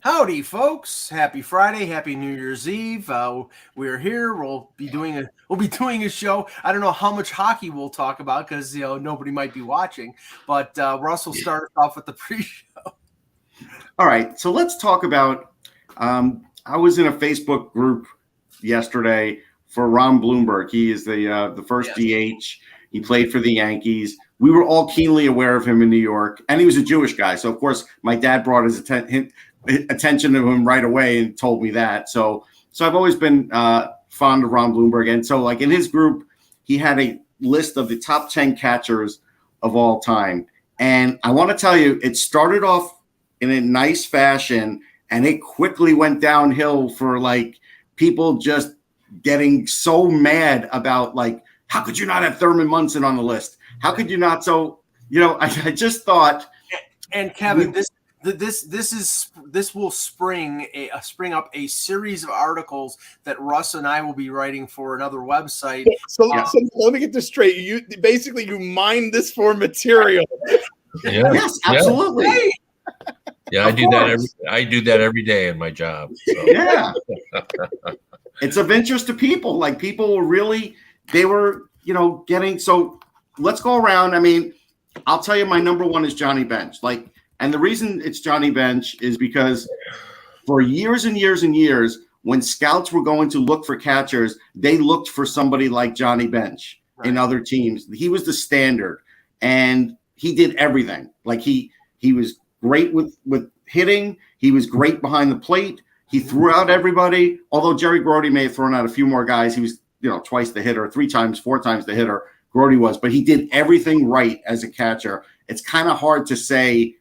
Howdy, folks! Happy Friday, Happy New Year's Eve. We're here. We'll be doing a show. I don't know how much hockey we'll talk about because nobody might be watching. But Russ will start us off with the pre-show. All right, so let's talk about. I was in a Facebook group yesterday for Ron Blomberg. He is the first DH. He played for the Yankees. We were all keenly aware of him in New York, and he was a Jewish guy. So of course, my dad brought his attention to him right away and told me that. So I've always been fond of Ron Blomberg. And so like in his group, he had a list of the top 10 catchers of all time. And I want to tell you, it started off in a nice fashion and it quickly went downhill for like people just getting so mad about like, how could you not have Thurman Munson on the list? How could you not? So, I just thought. And Kevin, this will spring up a series of articles that Russ and I will be writing for another website. So let me get this straight. You mine this for material. Yeah. Yes, absolutely. Yeah, I do that every day in my job. So. Yeah. It's of interest to people. Like people they were getting. So let's go around. I mean, I'll tell you, my number one is Johnny Bench. And the reason it's Johnny Bench is because for years and years and years, when scouts were going to look for catchers, they looked for somebody like Johnny Bench in other teams. He was the standard, and he did everything. Like he was great with hitting. He was great behind the plate. He threw out everybody. Although Jerry Grote may have thrown out a few more guys. He was, twice the hitter, 3 times, 4 times the hitter Grote was. But he did everything right as a catcher. It's kind of hard to say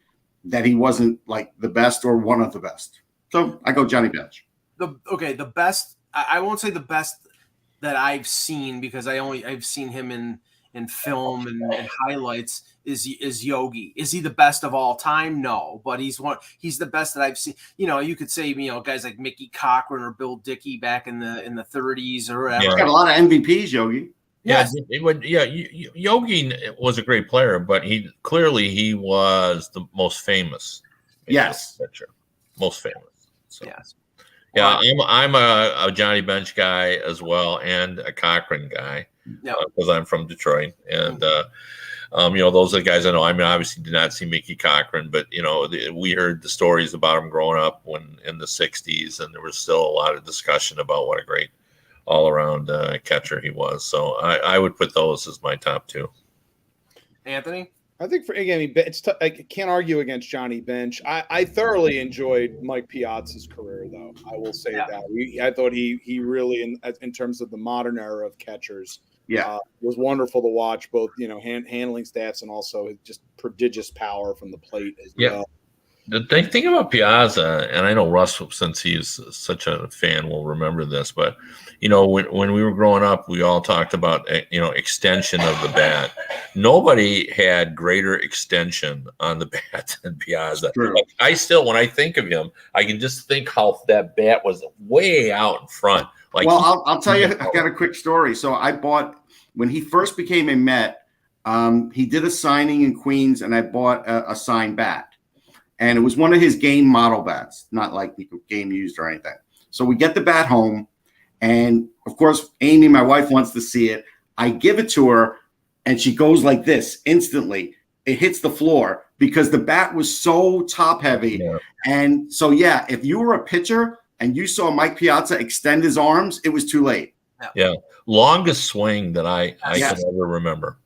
that he wasn't like the best or one of the best. So I go Johnny Bench. The best. I won't say the best that I've seen because I've seen him in film and highlights is Yogi. Is he the best of all time? No, but he's the best that I've seen. You could say guys like Mickey Cochran or Bill Dickey back in the 30s or whatever. He's got a lot of MVPs, Yogi. Yes. Yogi was a great player, but he was the most famous. Yes. Pitcher. Most famous. So. Yes. Yeah, I'm a Johnny Bench guy as well, and a Cochran guy because I'm from Detroit, and those are the guys I know. I mean, obviously did not see Mickey Cochran, but we heard the stories about him growing up when in the '60s, and there was still a lot of discussion about what a great all-around catcher he was. So I would put those as my top 2. Anthony? I think I can't argue against Johnny Bench. I thoroughly enjoyed Mike Piazza's career, though. I will say that. I thought he really, in terms of the modern era of catchers, was wonderful to watch, both, handling stats and also just prodigious power from the plate as well. The thing about Piazza, and I know Russ, since he is such a fan, will remember this, but, when we were growing up, we all talked about, extension of the bat. Nobody had greater extension on the bat than Piazza. Like, when I think of him, I can just think how that bat was way out in front. Like, well, I'll tell you, I got a quick story. So I bought, when he first became a Met, he did a signing in Queens, and I bought a signed bat. And it was one of his game model bats, not like game used or anything. So we get the bat home, and of course, Amy, my wife, wants to see it. I give it to her, and she goes like this instantly. It hits the floor because the bat was so top heavy. Yeah. And so, if you were a pitcher and you saw Mike Piazza extend his arms, it was too late. Yeah. Longest swing that I can ever remember.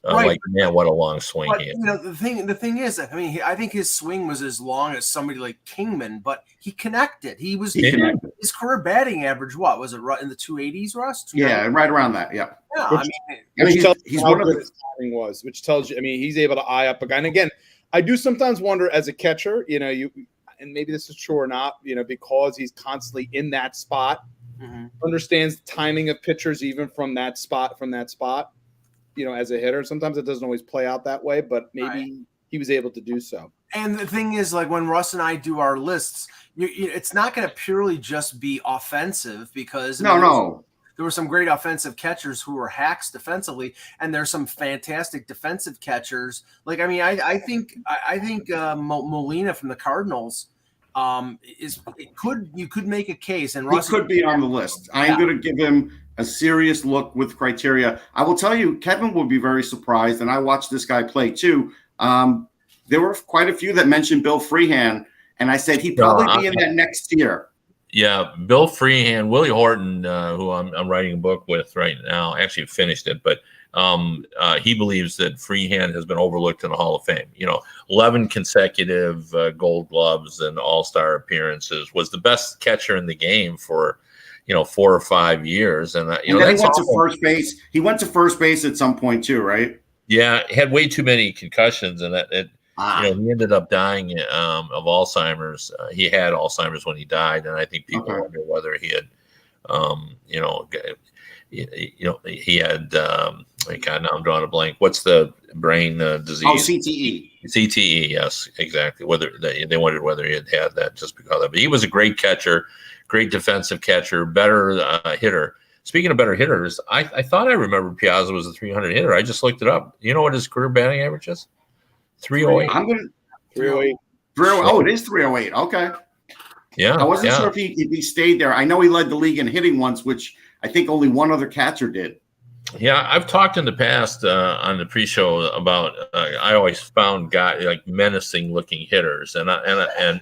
Like, man, what a long swing he had. The thing is, I think his swing was as long as somebody like Kingman, but he connected. His career batting average, what was it? In the 280s, Russ? Yeah, right around that. Yeah. Which tells you how good his timing was. Which tells you, he's able to eye up a guy. And again, I do sometimes wonder as a catcher, and maybe this is true or not, because he's constantly in that spot, understands the timing of pitchers even from that spot. As a hitter, sometimes it doesn't always play out that way, but maybe he was able to do so. And the thing is, like when Russ and I do our lists, it's not going to purely just be offensive because there were some great offensive catchers who were hacks defensively, and there's some fantastic defensive catchers. Like I think Molina from the Cardinals you could make a case, and he could be on the list. I'm going to give him a serious look with criteria. I will tell you, Kevin will be very surprised, and I watched this guy play too. There were quite a few that mentioned Bill Freehan, and I said he'd probably be in that next tier. Yeah, Bill Freehan, Willie Horton, who I'm writing a book with right now, actually finished it, but he believes that Freehan has been overlooked in the Hall of Fame. 11 consecutive Gold Gloves and All-Star appearances, was the best catcher in the game for 4 or 5 years, and then he went to first base. He went to first base at some point too, right? Yeah, had way too many concussions, and he ended up dying of Alzheimer's. He had Alzheimer's when he died, and I think people wonder whether he had, he had. God, now I'm drawing a blank. What's the brain disease? Oh, CTE. CTE, yes, exactly. Whether they wondered whether he had that just because of it. But he was a great catcher, great defensive catcher, better hitter. Speaking of better hitters, I thought I remembered Piazza was a 300 hitter. I just looked it up. You know what his career batting average is? 308. 308. Oh, it is 308. Okay. Yeah. I wasn't sure if he stayed there. I know he led the league in hitting once, which I think only one other catcher did. Yeah, I've talked in the past on the pre-show about I always found guys like menacing-looking hitters, and I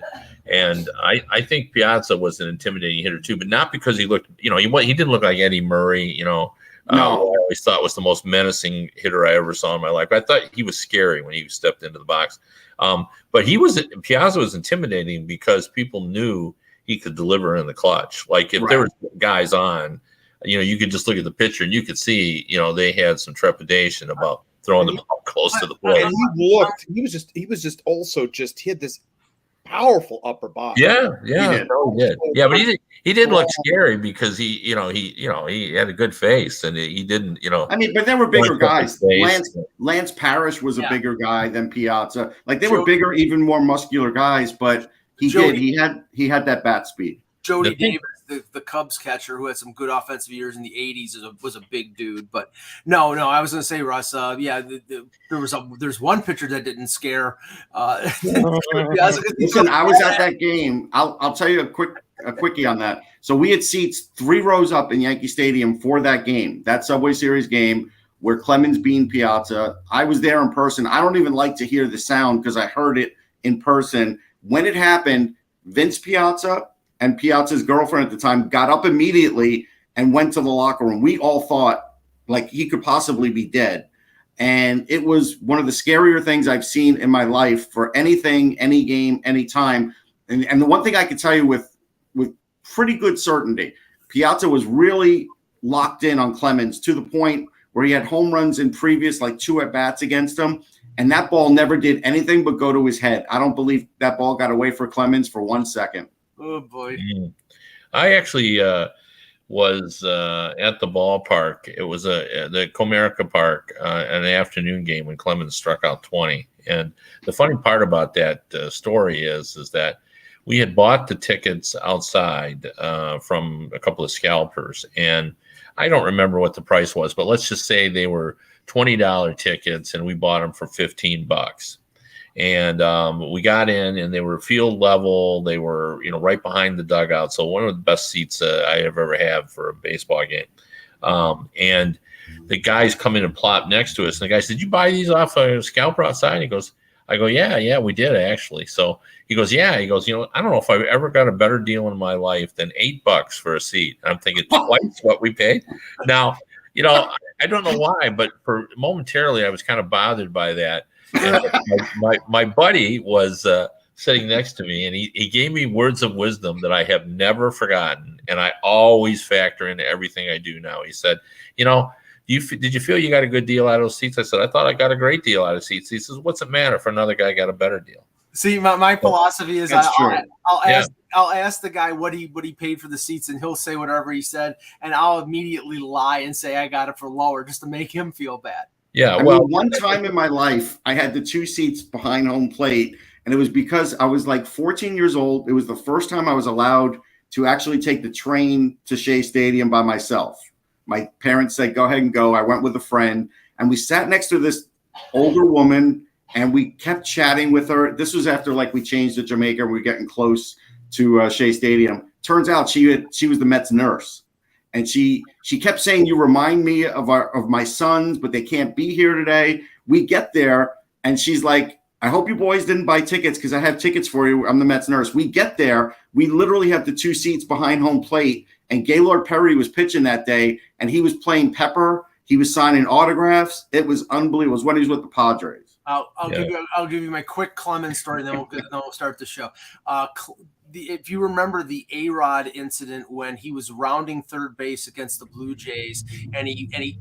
think Piazza was an intimidating hitter too, but not because he looked, he didn't look like Eddie Murray, No. I always thought was the most menacing hitter I ever saw in my life. I thought he was scary when he stepped into the box, but Piazza was intimidating because people knew he could deliver in the clutch. Like if there were guys on. You could just look at the picture and you could see, they had some trepidation about throwing the ball close to the plate. And he was just he had this powerful upper body. Yeah, he did. Yeah, but he didn't look scary because he had a good face and he didn't, I mean, but there were bigger guys. Lance Parrish was a bigger guy than Piazza. Like they were bigger, even more muscular guys, but he had that bat speed. Jody Davis, the Cubs catcher who had some good offensive years in the 80s, was a big dude. But no, I was going to say, Russ, there's one pitcher that didn't scare. Listen, I was at that game. I'll tell you a quickie on that. So we had seats 3 rows up in Yankee Stadium for that game, that Subway Series game where Clemens beat Piazza. I was there in person. I don't even like to hear the sound because I heard it in person. When it happened, Vince Piazza and Piazza's girlfriend at the time got up immediately and went to the locker room. We all thought like he could possibly be dead. And it was one of the scarier things I've seen in my life for anything, any game, any time. And the one thing I can tell you with pretty good certainty, Piazza was really locked in on Clemens to the point where he had home runs in previous 2 at-bats against him. And that ball never did anything but go to his head. I don't believe that ball got away for Clemens for 1 second. Oh boy! I actually was at the ballpark. It was the Comerica Park, an afternoon game when Clemens struck out 20. And the funny part about that story is that we had bought the tickets outside from a couple of scalpers, and I don't remember what the price was, but let's just say they were $20 tickets, and we bought them for $15. And we got in, and they were field level. They were, right behind the dugout. So one of the best seats I have ever had for a baseball game. And the guys come in and plop next to us. And the guy said, "Did you buy these off a scalper outside?" And he goes, I go, yeah, we did actually. So he goes, yeah. He goes, I don't know if I've ever got a better deal in my life than $8 for a seat. And I'm thinking twice what we paid. Now, I don't know why, but for momentarily I was kind of bothered by that. And my buddy was sitting next to me, and he gave me words of wisdom that I have never forgotten, and I always factor into everything I do now. He said, did you feel you got a good deal out of those seats? I said, I thought I got a great deal out of seats. He says, what's it matter if another guy got a better deal? See, my philosophy is I'll ask the guy what he paid for the seats, and he'll say whatever he said, and I'll immediately lie and say I got it for lower just to make him feel bad. Yeah, one time in my life, I had the 2 seats behind home plate, and it was because I was 14 years old. It was the first time I was allowed to actually take the train to Shea Stadium by myself. My parents said, go ahead and go. I went with a friend, and we sat next to this older woman, and we kept chatting with her. This was after we changed to Jamaica, and we were getting close. to Shea Stadium. Turns out she was the Mets nurse, and she kept saying, "You remind me of my sons, but they can't be here today." We get there, and she's like, "I hope you boys didn't buy tickets because I have tickets for you. I'm the Mets nurse." We get there, we literally have the 2 seats behind home plate, and Gaylord Perry was pitching that day, and he was playing Pepper. He was signing autographs. It was unbelievable. It was when he was with the Padres. I'll give you my quick Clemens story, and then we'll start the show. If you remember the A-Rod incident when he was rounding third base against the Blue Jays, and he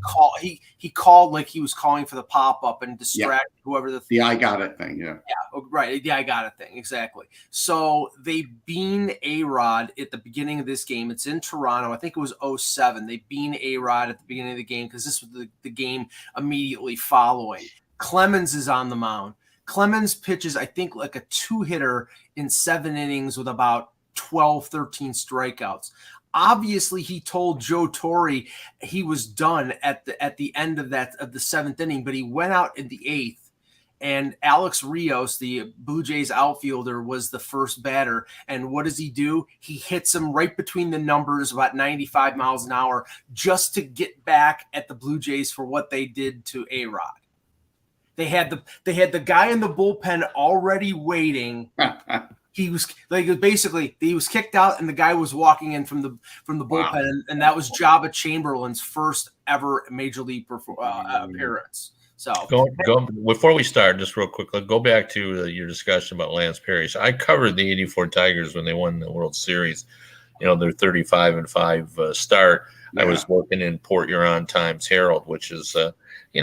called like he was calling for the pop-up and distracted whoever the I got it thing, yeah. Yeah, right. Yeah, I got it thing. Exactly. So they bean A-Rod at the beginning of this game. It's in Toronto. I think it was 2007. They bean A-Rod at the beginning of the game because this was the game immediately following. Clemens is on the mound. Clemens pitches, I think, like a 2-hitter in 7 innings with about 12, 13 strikeouts. Obviously, he told Joe Torre he was done at the end of the 7th inning, but he went out in the 8th, and Alex Rios, the Blue Jays outfielder, was the first batter. And what does he do? He hits him right between the numbers, about 95 miles an hour, just to get back at the Blue Jays for what they did to A-Rod. They had the guy in the bullpen already waiting. He was kicked out, and the guy was walking in from the bullpen, and that was Jabba Chamberlain's first ever major league appearance. So go before we start, just real quick, go back to your discussion about Lance Parrish. I covered the '84 Tigers when they won the World Series. Their 35-5 start. Yeah. I was working in Port Huron Times Herald, which is an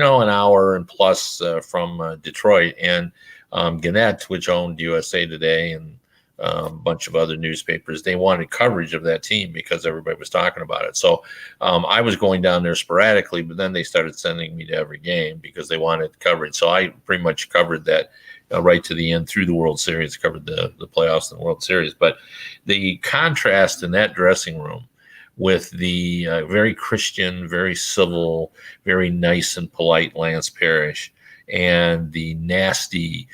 hour and plus from Detroit, and Gannett, which owned USA Today and a bunch of other newspapers, they wanted coverage of that team because everybody was talking about it. So I was going down there sporadically, but then they started sending me to every game because they wanted coverage. So I pretty much covered that right to the end through the World Series, covered the playoffs and the World Series. But the contrast in that dressing room with the very Christian, very civil, very nice and polite Lance Parrish, and the nasty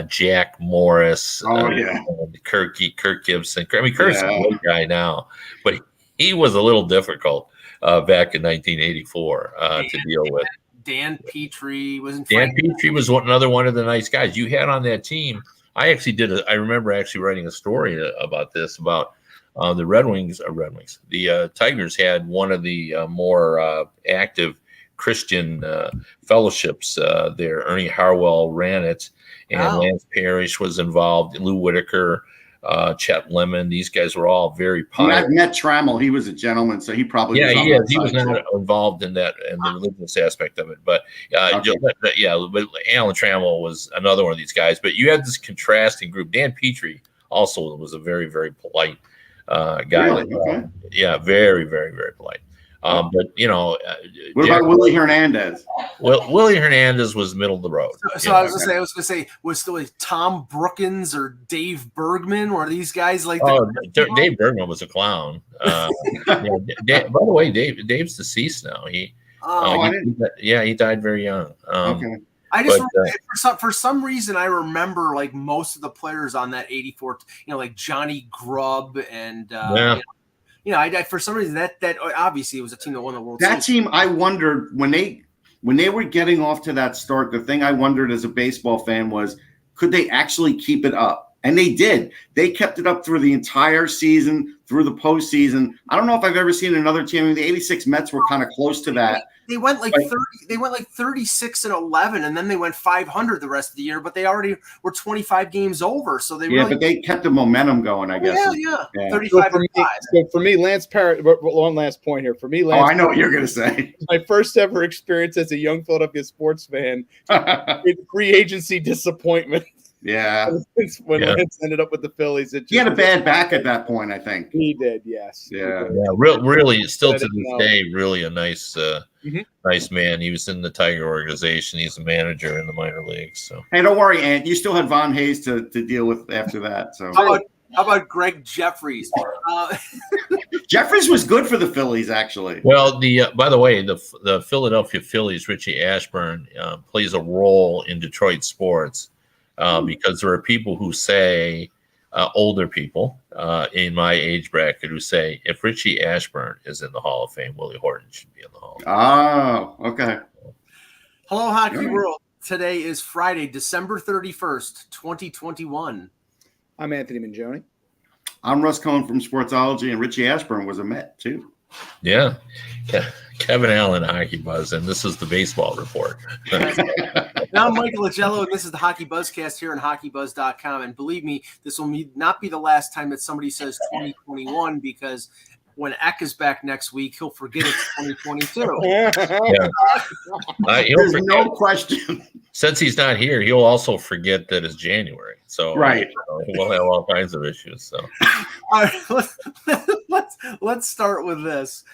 Jack Morris, Kirk Gibson. I mean, Kirk's a great guy now, but he was a little difficult back in 1984 to deal with. Dan Petrie was another one of the nice guys you had on that team. I remember actually writing a story about this, about the Red Wings. The Tigers had one of the more active Christian fellowships there. Ernie Harwell ran it, and Lance Parrish was involved. Lou Whitaker, Chet Lemon. These guys were all very pious. I met Trammell. He was a gentleman, so he probably he was not involved in that and the religious aspect of it. But but Alan Trammell was another one of these guys. But you had this contrasting group. Dan Petrie also was a very, very polite guy. Really? Okay. Very, very, very polite. But what about Willie Hernandez? Well, Willie Hernandez was middle of the road. So I was gonna say, was still Tom Brookins or Dave Bergman, or these guys like? Oh, Dave Bergman was a clown. By the way, Dave's deceased now. He died very young. Okay. I just remember, for some reason I remember like most of the players on that '84, like Johnny Grubb and. For some reason that obviously it was a team that won the World Series. That team, I wondered when they were getting off to that start. The thing I wondered as a baseball fan was, could they actually keep it up? And they did. They kept it up through the entire season, through the postseason. I don't know if I've ever seen another team. I mean, the '86 Mets were kind of close to that. They went like 30. They went like 36-11, and then they went 500 the rest of the year. But they already were 25 games over, so they but they kept the momentum going. I guess. Yeah. 35. So for me, Lance Parrish. One last point here. For me, Lance. I know what you're going to say. My first ever experience as a young Philadelphia sports fan, free agency disappointment. Yeah. When Lance ended up with the Phillies, he had a bad back at that point, I think. He did, yes. Yeah. Really, still to this day, really a nice man. He was in the Tiger organization. He's a manager in the minor leagues. So hey, don't worry, Ant. You still had Von Hayes to deal with after that. So how about Greg Jeffries? Jeffries was good for the Phillies, actually. Well, by the way, the Philadelphia Phillies, Richie Ashburn, plays a role in Detroit sports. Because there are people who say, older people, in my age bracket who say if Richie Ashburn is in the Hall of Fame, Willie Horton should be in the Hall of Fame. Oh, okay. Hello, Hockey World. Today is Friday, December 31st, 2021. I'm Anthony Mingione. I'm Russ Cohen from Sportsology, and Richie Ashburn was a Met, too. Yeah. Kevin Allen, Hockey Buzz, and this is the baseball report. Now I'm Michael Agello, and this is the Hockey Buzzcast here on HockeyBuzz.com. And believe me, this will not be the last time that somebody says 2021, because when Eck is back next week, he'll forget it's 2022. Yeah. There's no question. Since he's not here, he'll also forget that it's January. So right. We'll have all kinds of issues. So all right, let's start with this.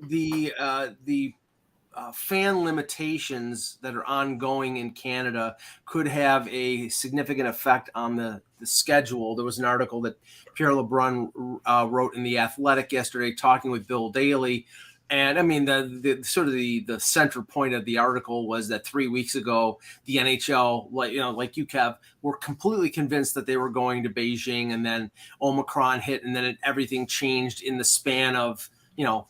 The fan limitations that are ongoing in Canada could have a significant effect on the schedule. There was an article that Pierre Lebrun wrote in The Athletic yesterday, talking with Bill Daly. And I mean, the central point of the article was that 3 weeks ago, the NHL, like you, Kev, were completely convinced that they were going to Beijing, and then Omicron hit, and then everything changed in the span of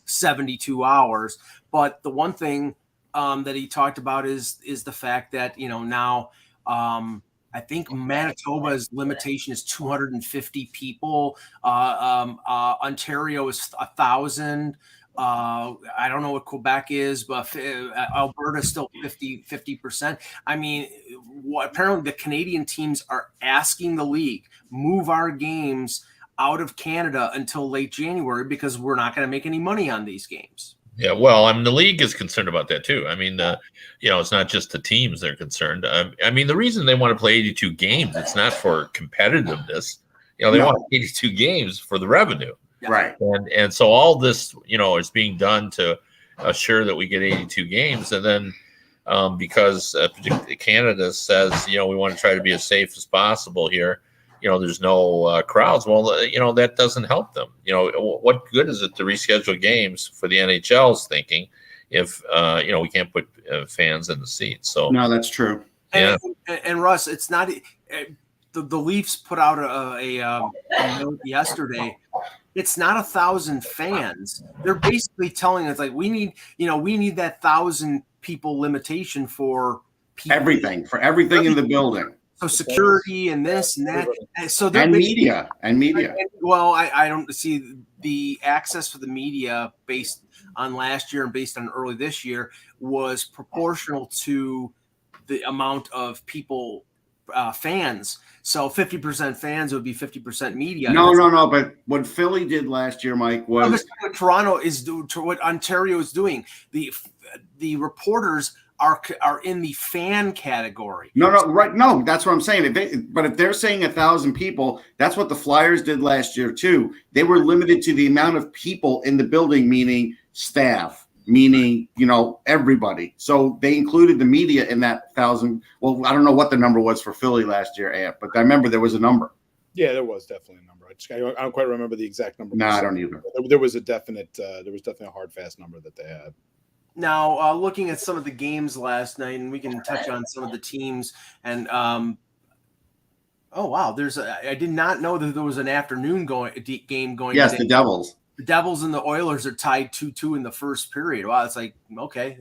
72 hours. But the one thing that he talked about is the fact that now I think Manitoba's limitation is 250 people. Ontario is 1,000. I don't know what Quebec is, but Alberta is still 50%. I mean, apparently the Canadian teams are asking the league, move our games out of Canada until late January, because we're not going to make any money on these games. Yeah, well, I mean, the league is concerned about that too. I mean, it's not just the teams that are concerned. I mean, the reason they want to play 82 games, it's not for competitiveness. They want 82 games for the revenue. Right. And so all this, is being done to assure that we get 82 games. And then because particularly Canada says, we want to try to be as safe as possible here, there's no crowds. Well, that doesn't help them. What good is it to reschedule games for the NHL's thinking if, we can't put fans in the seats? So no, that's true. Yeah. And Russ, it's not the Leafs put out a note yesterday. It's not 1,000 fans. They're basically telling us, like, we need that 1,000 people limitation for people. Everything in the building. So security and this and that. So media. Well, I don't see the access for the media based on last year and based on early this year was proportional to the amount of people, fans. So 50% fans would be 50% media. No. But what Philly did last year, Mike, was what Toronto is doing, what Ontario is doing. The reporters are in the fan category. No, right. No, that's what I'm saying. If they're saying 1,000 people, that's what the Flyers did last year too. They were limited to the amount of people in the building, meaning staff, meaning, everybody. So they included the media in that 1,000. Well, I don't know what the number was for Philly last year, but I remember there was a number. Yeah, there was definitely a number. I don't quite remember the exact number. No, I don't either. There was definitely a hard, fast number that they had. Now, looking at some of the games last night, and we can touch on some of the teams. And oh wow, I did not know that there was an afternoon game going. Yes, today. The Devils. The Devils and the Oilers are tied 2-2 in the first period. Wow, it's like, okay,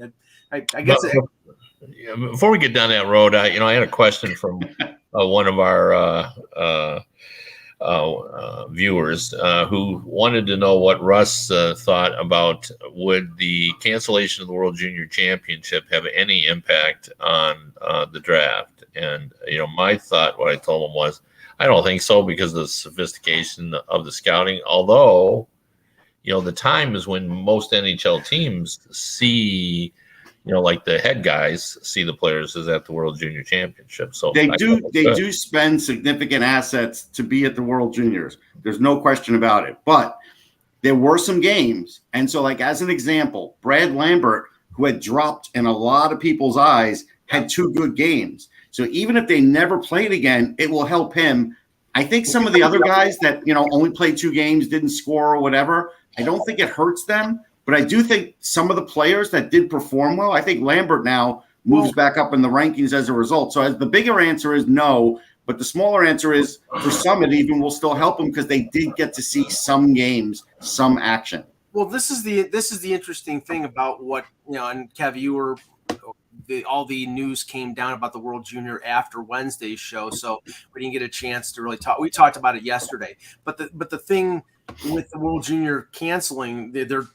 I guess. Before we get down that road, I had a question from one of our viewers who wanted to know what Russ thought about would the cancellation of the World Junior Championship have any impact on the draft. And my thought, what I told him was, I don't think so, because of the sophistication of the scouting. Although, the time is when most NHL teams see, like the head guys see the players is at the World Junior Championship. So they do spend significant assets to be at the World Juniors. There's no question about it. But there were some games. And so, like, as an example, Brad Lambert, who had dropped in a lot of people's eyes, had 2 good games. So even if they never played again, it will help him. I think some of the other guys that, only played 2 games, didn't score or whatever, I don't think it hurts them. But I do think some of the players that did perform well, I think Lambert now moves back up in the rankings as a result. So as the bigger answer is no, But the smaller answer is for some, it even will still help them because they did get to see some games, some action. Well, this is the interesting thing about what, and Kev, you were all the news came down about the World Junior after Wednesday's show, so we didn't get a chance to really talk. We talked about it yesterday, but the thing with the World Junior canceling, Luke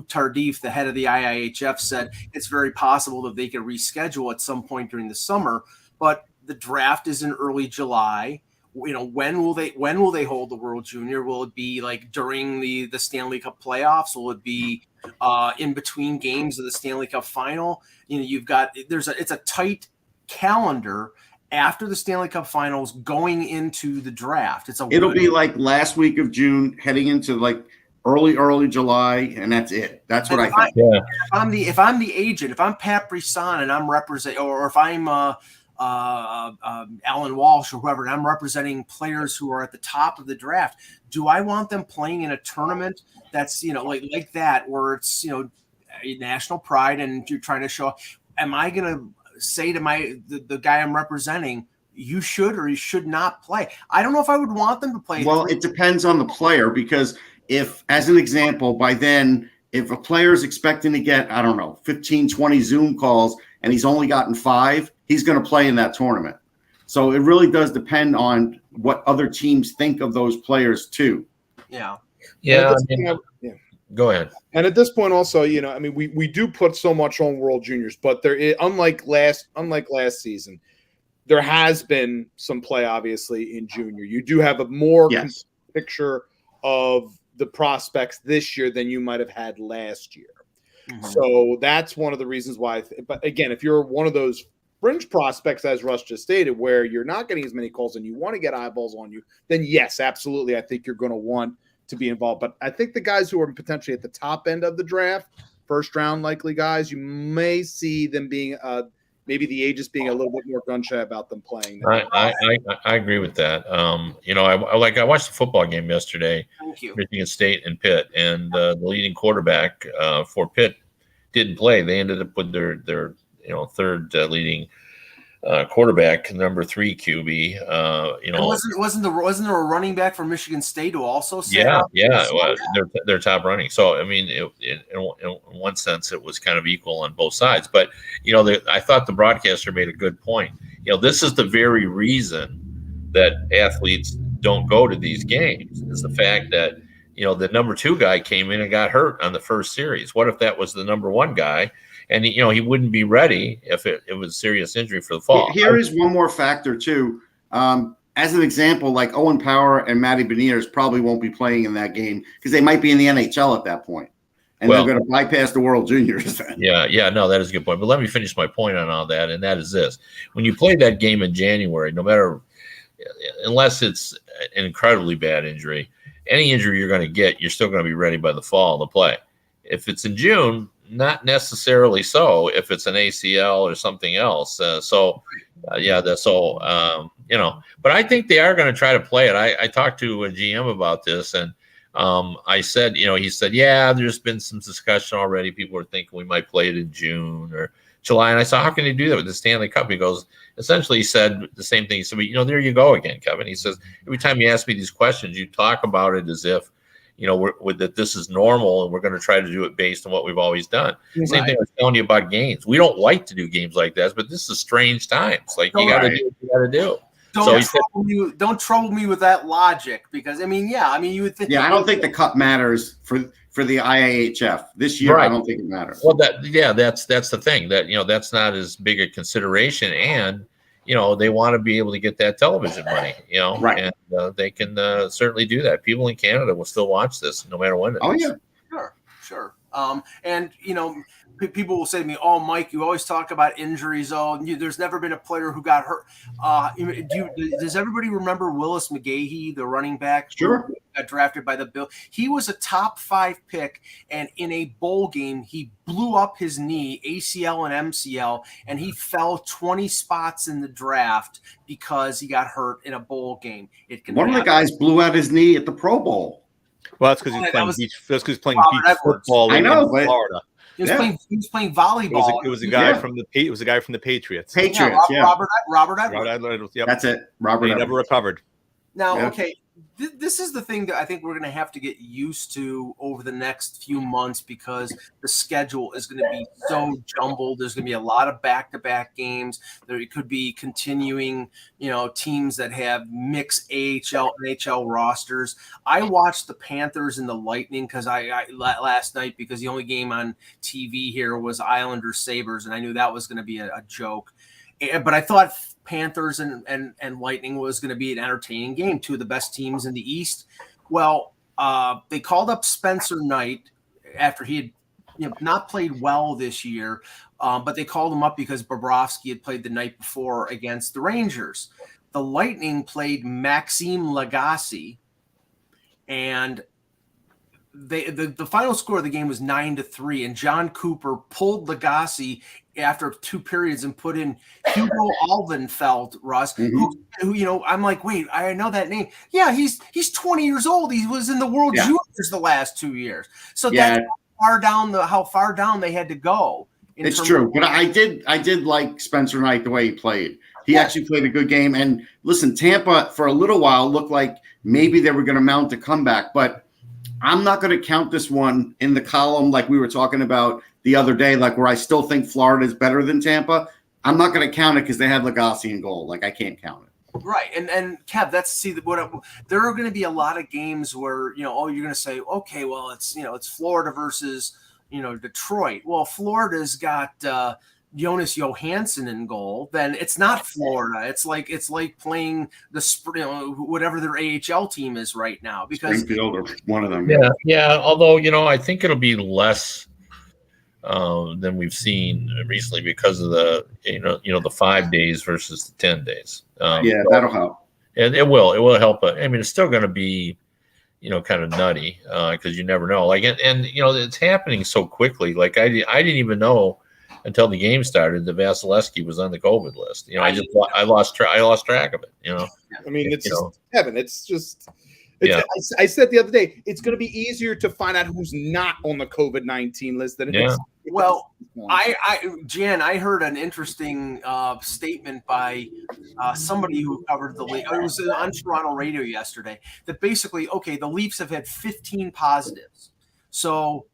Tardif, the head of the IIHF, said it's very possible that they can reschedule at some point during the summer, but the draft is in early July. When will they hold the World Junior? Will it be like during the Stanley Cup playoffs? Will it be in between games of the Stanley Cup final? It's a tight calendar after the Stanley Cup finals going into the draft. It'll be like last week of June heading into like early July, and that's it. That's what I think. Yeah. If I'm the agent, if I'm Pat Brisson and I'm representing, or if I'm Alan Walsh or whoever, and I'm representing players who are at the top of the draft, do I want them playing in a tournament that's like that, where it's national pride and you're trying to show? Am I going to say to the guy I'm representing, you should or you should not play? I don't know if I would want them to play. Well, it depends on the player, because if, as an example, by then, if a player is expecting to get, 15, 20 Zoom calls and he's only gotten 5, he's going to play in that tournament. So it really does depend on what other teams think of those players too. Yeah. Yeah. Go ahead. And at this point also, we do put so much on World Juniors, but there is, unlike last season, there has been some play obviously in junior. You do have a more picture of the prospects this year than you might have had last year. Mm-hmm. So that's one of the reasons why. But again, if you're one of those fringe prospects, as Russ just stated, where you're not getting as many calls and you want to get eyeballs on you, then yes, absolutely, I think you're going to want to be involved. But I think the guys who are potentially at the top end of the draft, first round likely guys, you may see them being maybe the ages being a little bit more gun shy about them playing. I agree with that. I watched the football game yesterday, Michigan State and Pitt, and the leading quarterback for Pitt didn't play. They ended up with their third leading quarterback, number 3 QB. Wasn't there a running back from Michigan State who also said? Well, their top running. So I mean, in one sense, it was kind of equal on both sides. But I thought the broadcaster made a good point. This is the very reason that athletes don't go to these games, is the fact that the number 2 guy came in and got hurt on the first series. What if that was the number 1 guy? And he wouldn't be ready if it was serious injury for the fall. Here is one more factor too. As an example, like Owen Power and Matty Beniers probably won't be playing in that game because they might be in the NHL at that point, and they're going to bypass the World Juniors. No, that is a good point. But let me finish my point on all that, and that is this: when you play that game in January, unless it's an incredibly bad injury, any injury you're going to get, you're still going to be ready by the fall to play. If it's in June, not necessarily so if it's an ACL or something else. But I think they are going to try to play it. I talked to a GM about this, and I said, he said, there's been some discussion already. People are thinking we might play it in June or July. And I said, how can you do that with the Stanley Cup? He goes, essentially, he said the same thing. He said, there you go again, Kevin. He says, every time you ask me these questions, you talk about it as if, that this is normal, and we're going to try to do it based on what we've always done. Right. Same thing I was telling you about games. We don't like to do games like that, but this is strange times. Like you got to do what you got to do. Don't trouble me with that logic, because you would think. Yeah, I don't think the cup matters for the IIHF this year. Right. I don't think it matters. Well, that's the thing, that that's not as big a consideration, and they want to be able to get that television money, right. And they can certainly do that. People in Canada will still watch this no matter when it is. Yeah, sure. And people will say to me, "Oh, Mike, you always talk about injuries. Oh, there's never been a player who got hurt." Does everybody remember Willis McGahee, the running back? Sure. Who got drafted by the Bills. He was a top 5 pick, and in a bowl game, he blew up his knee, ACL and MCL, and he fell 20 spots in the draft because he got hurt in a bowl game. One of the guys blew out his knee at the Pro Bowl. Well, that's because he's playing beach football in Florida. He was playing volleyball. It was a guy from the Patriots. Patriots, Robert Edwards. Yep. That's it. Robert He Edwards. never recovered. Now, okay, this is the thing that I think we're going to have to get used to over the next few months because the schedule is going to be so jumbled. There's going to be a lot of back-to-back games. There could be continuing, teams that have mixed AHL, NHL rosters. I watched the Panthers and the Lightning because I last night because the only game on TV here was Islanders Sabres, and I knew that was going to be a joke. But I thought Panthers and Lightning was going to be an entertaining game, two of the best teams in the East. Well, they called up Spencer Knight after he had not played well this year, but they called him up because Bobrovsky had played the night before against the Rangers. The Lightning played Maxime Lagacé, and the final score of the game was 9-3, and John Cooper pulled Lagacé after 2 periods and put in Hugo Alvenfeld, Russ, who I'm like, wait, I know that name. Yeah, he's 20 years old. He was in the World Juniors the last 2 years. So that's how far down they had to go. It's true, but I did like Spencer Knight the way he played. He actually played a good game. And listen, Tampa for a little while looked like maybe they were going to mount a comeback, but I'm not going to count this one in the column like we were talking about the other day, like where I still think Florida is better than Tampa. I'm not going to count it because they had Lagacé in goal. Like I can't count it. Right, and Kev, there are going to be a lot of games where you're going to say, okay, well it's Florida versus Detroit. Well, Florida's got Jonas Johansson in goal, then it's not Florida. It's like playing whatever their AHL team is right now because Springfield or one of them. Yeah. Although I think it'll be less than we've seen recently because of the the 5 days versus the 10 days. That'll help. And it will help. I mean, it's still going to be kind of nutty because you never know. Like and it's happening so quickly. Like I didn't even know until the game started that Vasilevsky was on the COVID list. I lost track of it. I mean, it's Kevin. It's just. I said the other day, it's going to be easier to find out who's not on the COVID-19 list than it is. Well, Jan, I heard an interesting statement by somebody who covered the league. It was on Toronto radio yesterday that basically, the Leafs have had 15 positives. So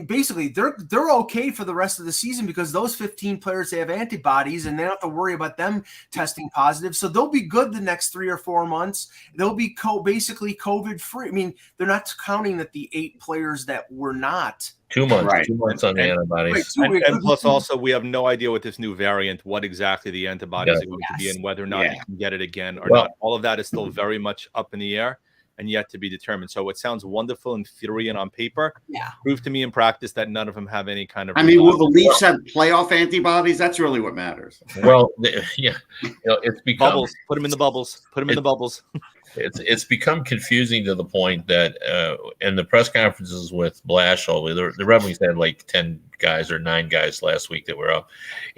basically they're okay for the rest of the season because those 15 players, they have antibodies and they don't have to worry about them testing positive. So they'll be good the next 3 or 4 months. They'll be basically COVID free. I mean, they're not counting that the 8 players that were not 2 months, right. 2 months on the antibodies. And plus also we have no idea with this new variant, what exactly the antibodies are going to be and whether or not you can get it again or not. All of that is still very much up in the air and yet to be determined. So it sounds wonderful in theory and on paper. Yeah. Prove to me in practice that none of them have any kind of. I mean, will the Leafs have playoff antibodies? That's really what matters. Well, it's become bubbles. Put them in the bubbles. Put them in the bubbles. It's become confusing to the point that in the press conferences with Blashill, the Red Wings had like 10 guys or 9 guys last week that were up,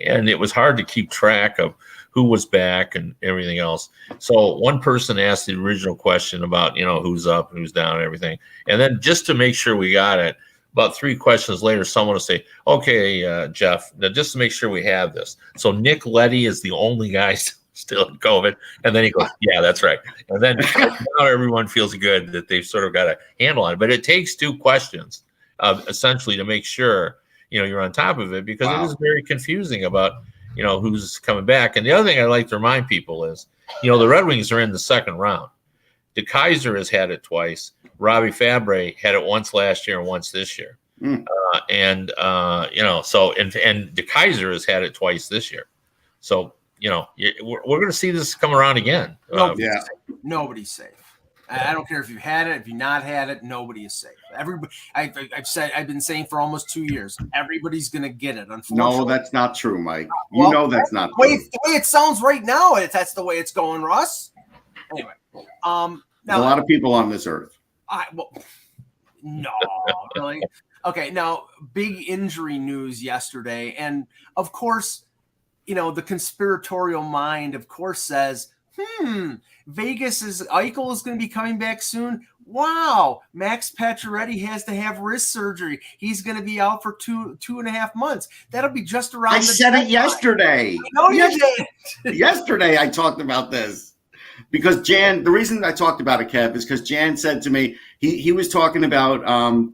and it was hard to keep track of who was back and everything else. So one person asked the original question about, who's up, who's down, and everything. And then just to make sure we got it, about 3 questions later, someone will say, okay, Jeff, now just to make sure we have this. So Nick Leddy is the only guy still in COVID. And then he goes, yeah, that's right. And then now everyone feels good that they've sort of got a handle on it. But it takes 2 questions essentially to make sure, you're on top of it because it is very confusing about, who's coming back. And the other thing I like to remind people is, the Red Wings are in the second round. DeKaiser has had it twice. Robbie Fabre had it once last year and once this year. So DeKaiser has had it twice this year. So, we're going to see this come around again. Nobody's safe. I don't care if you've had it, if you've not had it, nobody is safe. Everybody, I've been saying for almost 2 years, everybody's going to get it. Unfortunately, no, that's not true, Mike. That's not true. The way it sounds right now, that's the way it's going, Russ. Anyway, now, a lot of people on this earth. No, really. Okay, now big injury news yesterday, and of course, the conspiratorial mind, of course, says, Eichel is going to be coming back soon. wow, Max Pacioretty has to have wrist surgery. He's going to be out for 2.5 months. That'll be just around. I said it yesterday. No, you did. Yesterday I talked about this because Jan. The reason I talked about it, Kev, is because Jan said to me he was talking about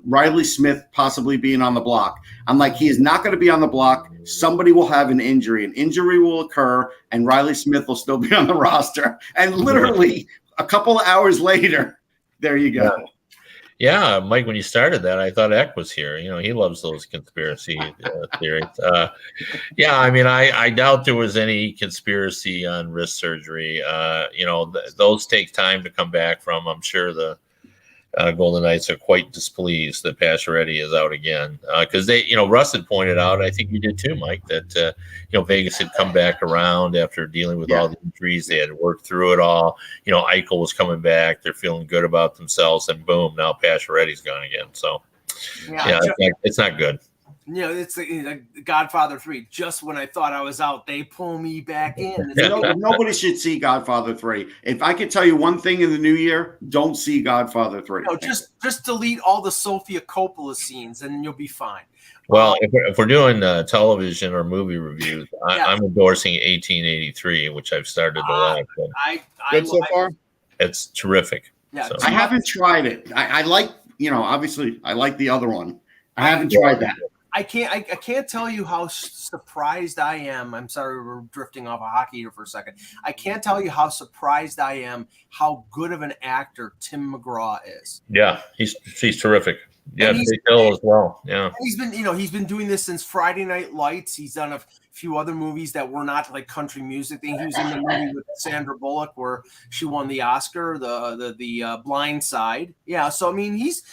Riley Smith possibly being on the block. I'm like, he is not going to be on the block. Somebody will have an injury. An injury will occur, and Riley Smith will still be on the roster. And literally a couple of hours later, there you go. Yeah, Mike, when you started that, I thought Eck was here. You know, he loves those conspiracy theories. Yeah, I mean, I doubt there was any conspiracy on wrist surgery. You know, those take time to come back from. I'm sure the Golden Knights are quite displeased that Pacioretty is out again because they, you know, Russ had pointed out, I think you did too, Mike, that you know, Vegas had come back around after dealing with all the injuries. They had worked through it all. You know, Eichel was coming back. They're feeling good about themselves, and boom, now Pacioretty's gone again. So yeah, it's not good. You know, it's the Godfather 3. Just when I thought I was out, they pull me back in. Nobody should see Godfather 3. If I could tell you one thing in the new year, don't see Godfather 3. No, just delete all the Sofia Coppola scenes, and you'll be fine. Well, if we're doing television or movie reviews, I'm endorsing 1883, which I've started to watch. Good so far? It's terrific. Yeah, so. I haven't tried it. I like, you know, obviously I like the other one. I haven't tried that. I can't tell you how surprised I am. I'm sorry, we're drifting off of hockey here for a second. I can't tell you how surprised I am how good of an actor Tim McGraw is. Yeah, he's terrific. Yeah, Big Hill as well. Yeah, he's been doing this since Friday Night Lights. He's done a few other movies that were not like country music thing. He was in the movie with Sandra Bullock where she won the Oscar, the Blind Side. Yeah, so I mean he's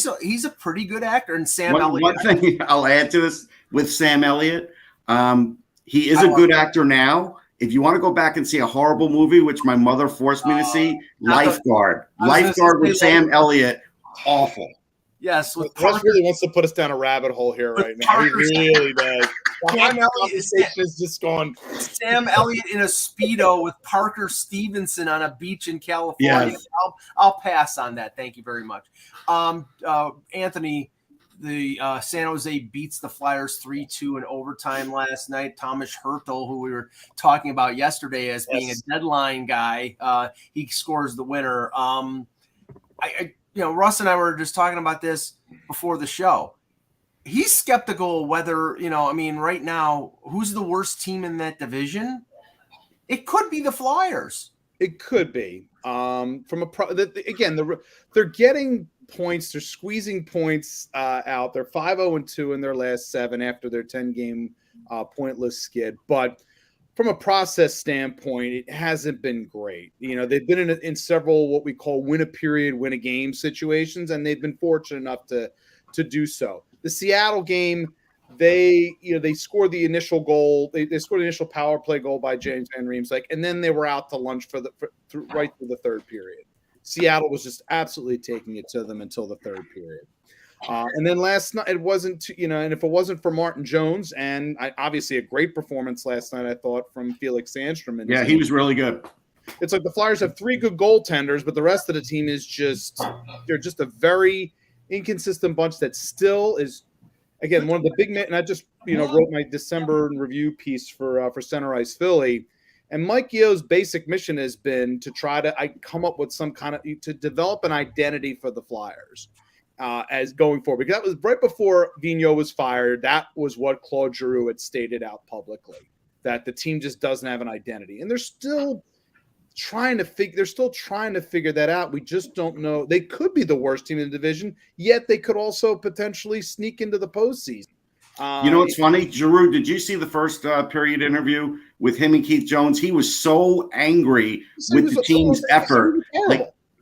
a pretty good actor. And Sam Elliott. One thing I'll add to this with Sam Elliott, he is a good actor now. If you want to go back and see a horrible movie, which my mother forced me to see, Lifeguard with Sam Elliott, awful. Yes, Russ really wants to put us down a rabbit hole here right now. He really does. Sam Elliott is just going. Sam Elliott in a Speedo with Parker Stevenson on a beach in California. Yes. I'll pass on that. Thank you very much. Anthony, the San Jose beats the Flyers 3-2 in overtime last night. Thomas Hertel, who we were talking about yesterday as being a deadline guy, he scores the winner. You know, Russ and I were just talking about this before the show. He's skeptical whether, you know, I mean, right now, who's the worst team in that division? It could be the Flyers. It could be. They're getting points. They're squeezing points out. They're 5-0-2 in their last 7 after their 10-game pointless skid. But from a process standpoint, it hasn't been great. You know, they've been in several what we call win a period, win a game situations, and they've been fortunate enough to do so. The Seattle game, they scored the initial goal. They scored the initial power play goal by James Van Riemsdyk, and then they were out to lunch right through the third period. Seattle was just absolutely taking it to them until the third period. And then last night, it wasn't, and if it wasn't for Martin Jones, and obviously a great performance last night, I thought, from Felix Sandstrom. Yeah, he was really good. It's like the Flyers have 3 good goaltenders, but the rest of the team is they're just a very inconsistent bunch that still is, again, one of the big men. And I just, wrote my December review piece for Center Ice Philly. And Mike Yeo's basic mission has been to try to come up with some kind of, to develop an identity for the Flyers. As going forward, because that was right before Vigneault was fired. That was what Claude Giroux had stated out publicly, that the team just doesn't have an identity, and they're still trying to figure that out. We just don't know. They could be the worst team in the division, yet they could also potentially sneak into the postseason. What's funny, Giroux? Did you see the first period interview with him and Keith Jones? He was so angry with the team's effort.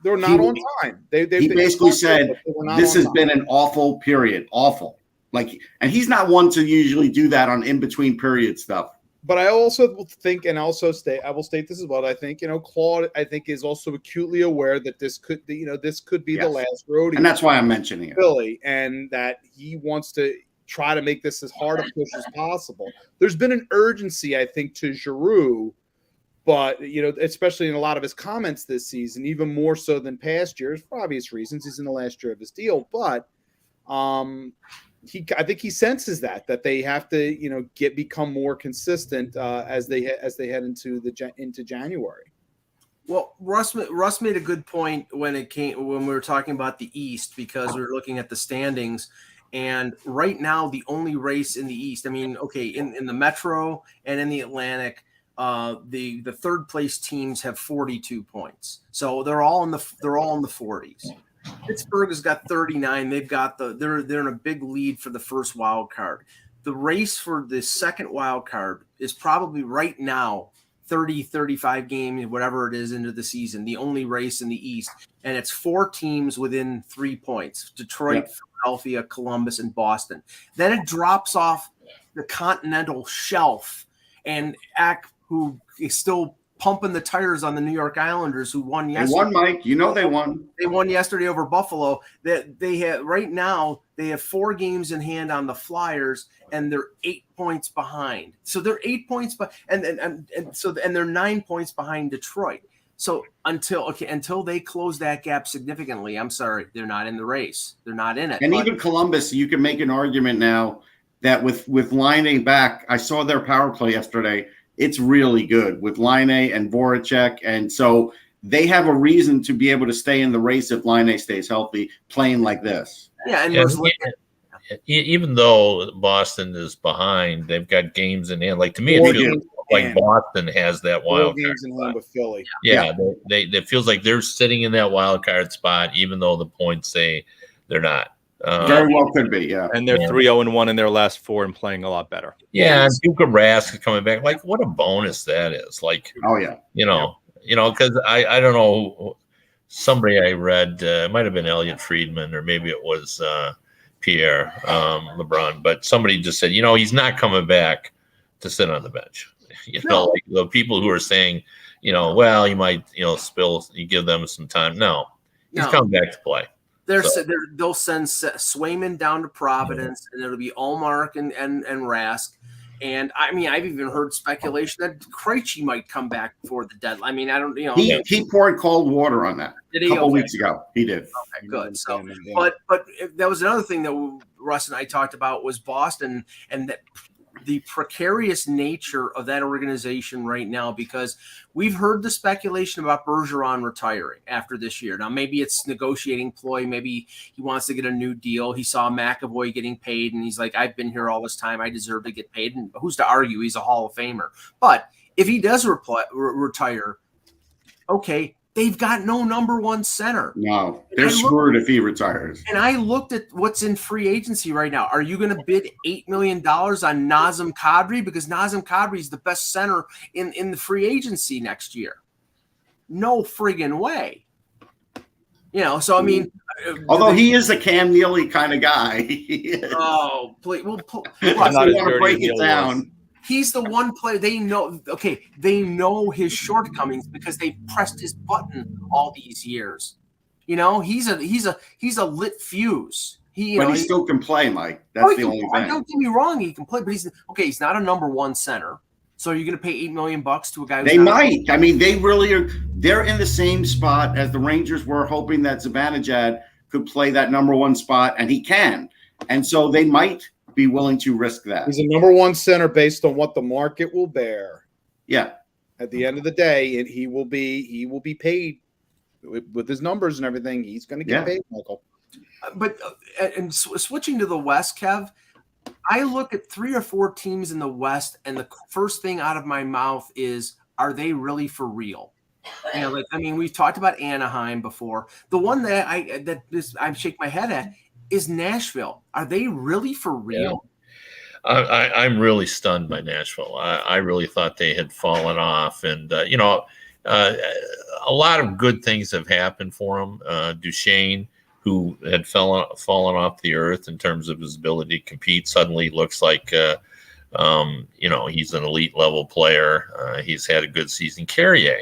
They're not on time. He basically said, this has been an awful period. Awful. And he's not one to usually do that on in-between period stuff. But I also think, and I will state this as well, I think, Claude, is also acutely aware that this could be the last rodeo. And that's why I'm mentioning it. Philly, and that he wants to try to make this as hard a push as possible. There's been an urgency, I think, to Giroux But, especially in a lot of his comments this season, even more so than past years, for obvious reasons, he's in the last year of his deal. But I think he senses that they have to, become more consistent as they head into January. Well, Russ made a good point when we were talking about the East, because we were looking at the standings, and right now the only race in the East, I mean, okay, in the Metro and in the Atlantic, the third place teams have 42 points, so they're all in the 40s. Pittsburgh has got 39. They're in a big lead for the first wild card. The race for the second wild card is probably right now 30, 35 games, whatever it is, into the season, the only race in the East. And it's 4 teams within 3 points: Detroit, Philadelphia, Columbus, and Boston. Then it drops off the continental shelf, and who is still pumping the tires on the New York Islanders, who won yesterday. They won, Mike. They won. They won yesterday over Buffalo. They have right now. They have 4 games in hand on the Flyers, and they're 8 points behind. So they're 8 points, and they're 9 points behind Detroit. So until they close that gap significantly, I'm sorry, they're not in the race. They're not in it. And even Columbus, you can make an argument now that with Laine back, I saw their power play yesterday. It's really good with Laine and Voracek, and so they have a reason to be able to stay in the race if Laine stays healthy, playing like this. Yeah, and even though Boston is behind, they've got games in hand. Like, to me, it feels like Boston has that wild card games in hand with Philly. Yeah, it feels like they're sitting in that wild card spot, even though the points say they're not. Very well could be, yeah. And they're 3-0-1 in their last 4 and playing a lot better. Yeah, and Tuukka Rask is coming back. Like, what a bonus that is. Like, oh yeah, because I don't know, somebody I read, it might have been Elliot Friedman, or maybe it was Pierre LeBrun, but somebody just said, he's not coming back to sit on the bench. Like the people who are saying, well, you might, you give them some time. No, he's coming back to play. They'll send Swayman down to Providence, and it'll be Ullmark and Rask. And I mean, I've even heard speculation that Krejci might come back before the deadline. I mean, I don't, he poured cold water on that a couple weeks ago. He did. Okay, good. So, but that was another thing that Russ and I talked about was Boston, and that the precarious nature of that organization right now, because we've heard the speculation about Bergeron retiring after this year. Now, maybe it's negotiating ploy. Maybe he wants to get a new deal. He saw McAvoy getting paid, and he's like, I've been here all this time. I deserve to get paid. And who's to argue? He's a Hall of Famer. But if he does retire, okay, they've got no number 1 center. No, they're screwed if he retires. And I looked at what's in free agency right now. Are you going to bid $8 million on Nazem Kadri? Because Nazem Kadri is the best center in the free agency next year. No friggin' way. So I mean, although he is a Cam Neely kind of guy. Oh, please. Well, I want to break it down. He's the one player they know. Okay, they know his shortcomings because they pressed his button all these years. He's a lit fuse. He still can play, Mike. That's the only thing. Don't get me wrong, he can play, but he's not a number 1 center. So you're going to pay $8 million to a guy? They might. I mean, they really are. They're in the same spot as the Rangers were, hoping that Zibanejad could play that number 1 spot, and he can. And so they might be willing to risk that. He's a number 1 center based on what the market will bear. Yeah. At the end of the day, he will be paid with his numbers and everything. He's going to get paid, Michael. But and switching to the West, Kev, I look at 3 or 4 teams in the West, and the first thing out of my mouth is, are they really for real? We've talked about Anaheim before. The one that I shake my head at is Nashville. Are they really for real? Yeah. I'm really stunned by Nashville. I really thought they had fallen off, and a lot of good things have happened for them. Duchesne, who had fallen off the earth in terms of his ability to compete, suddenly looks like he's an elite level player. He's had a good season. Carrier,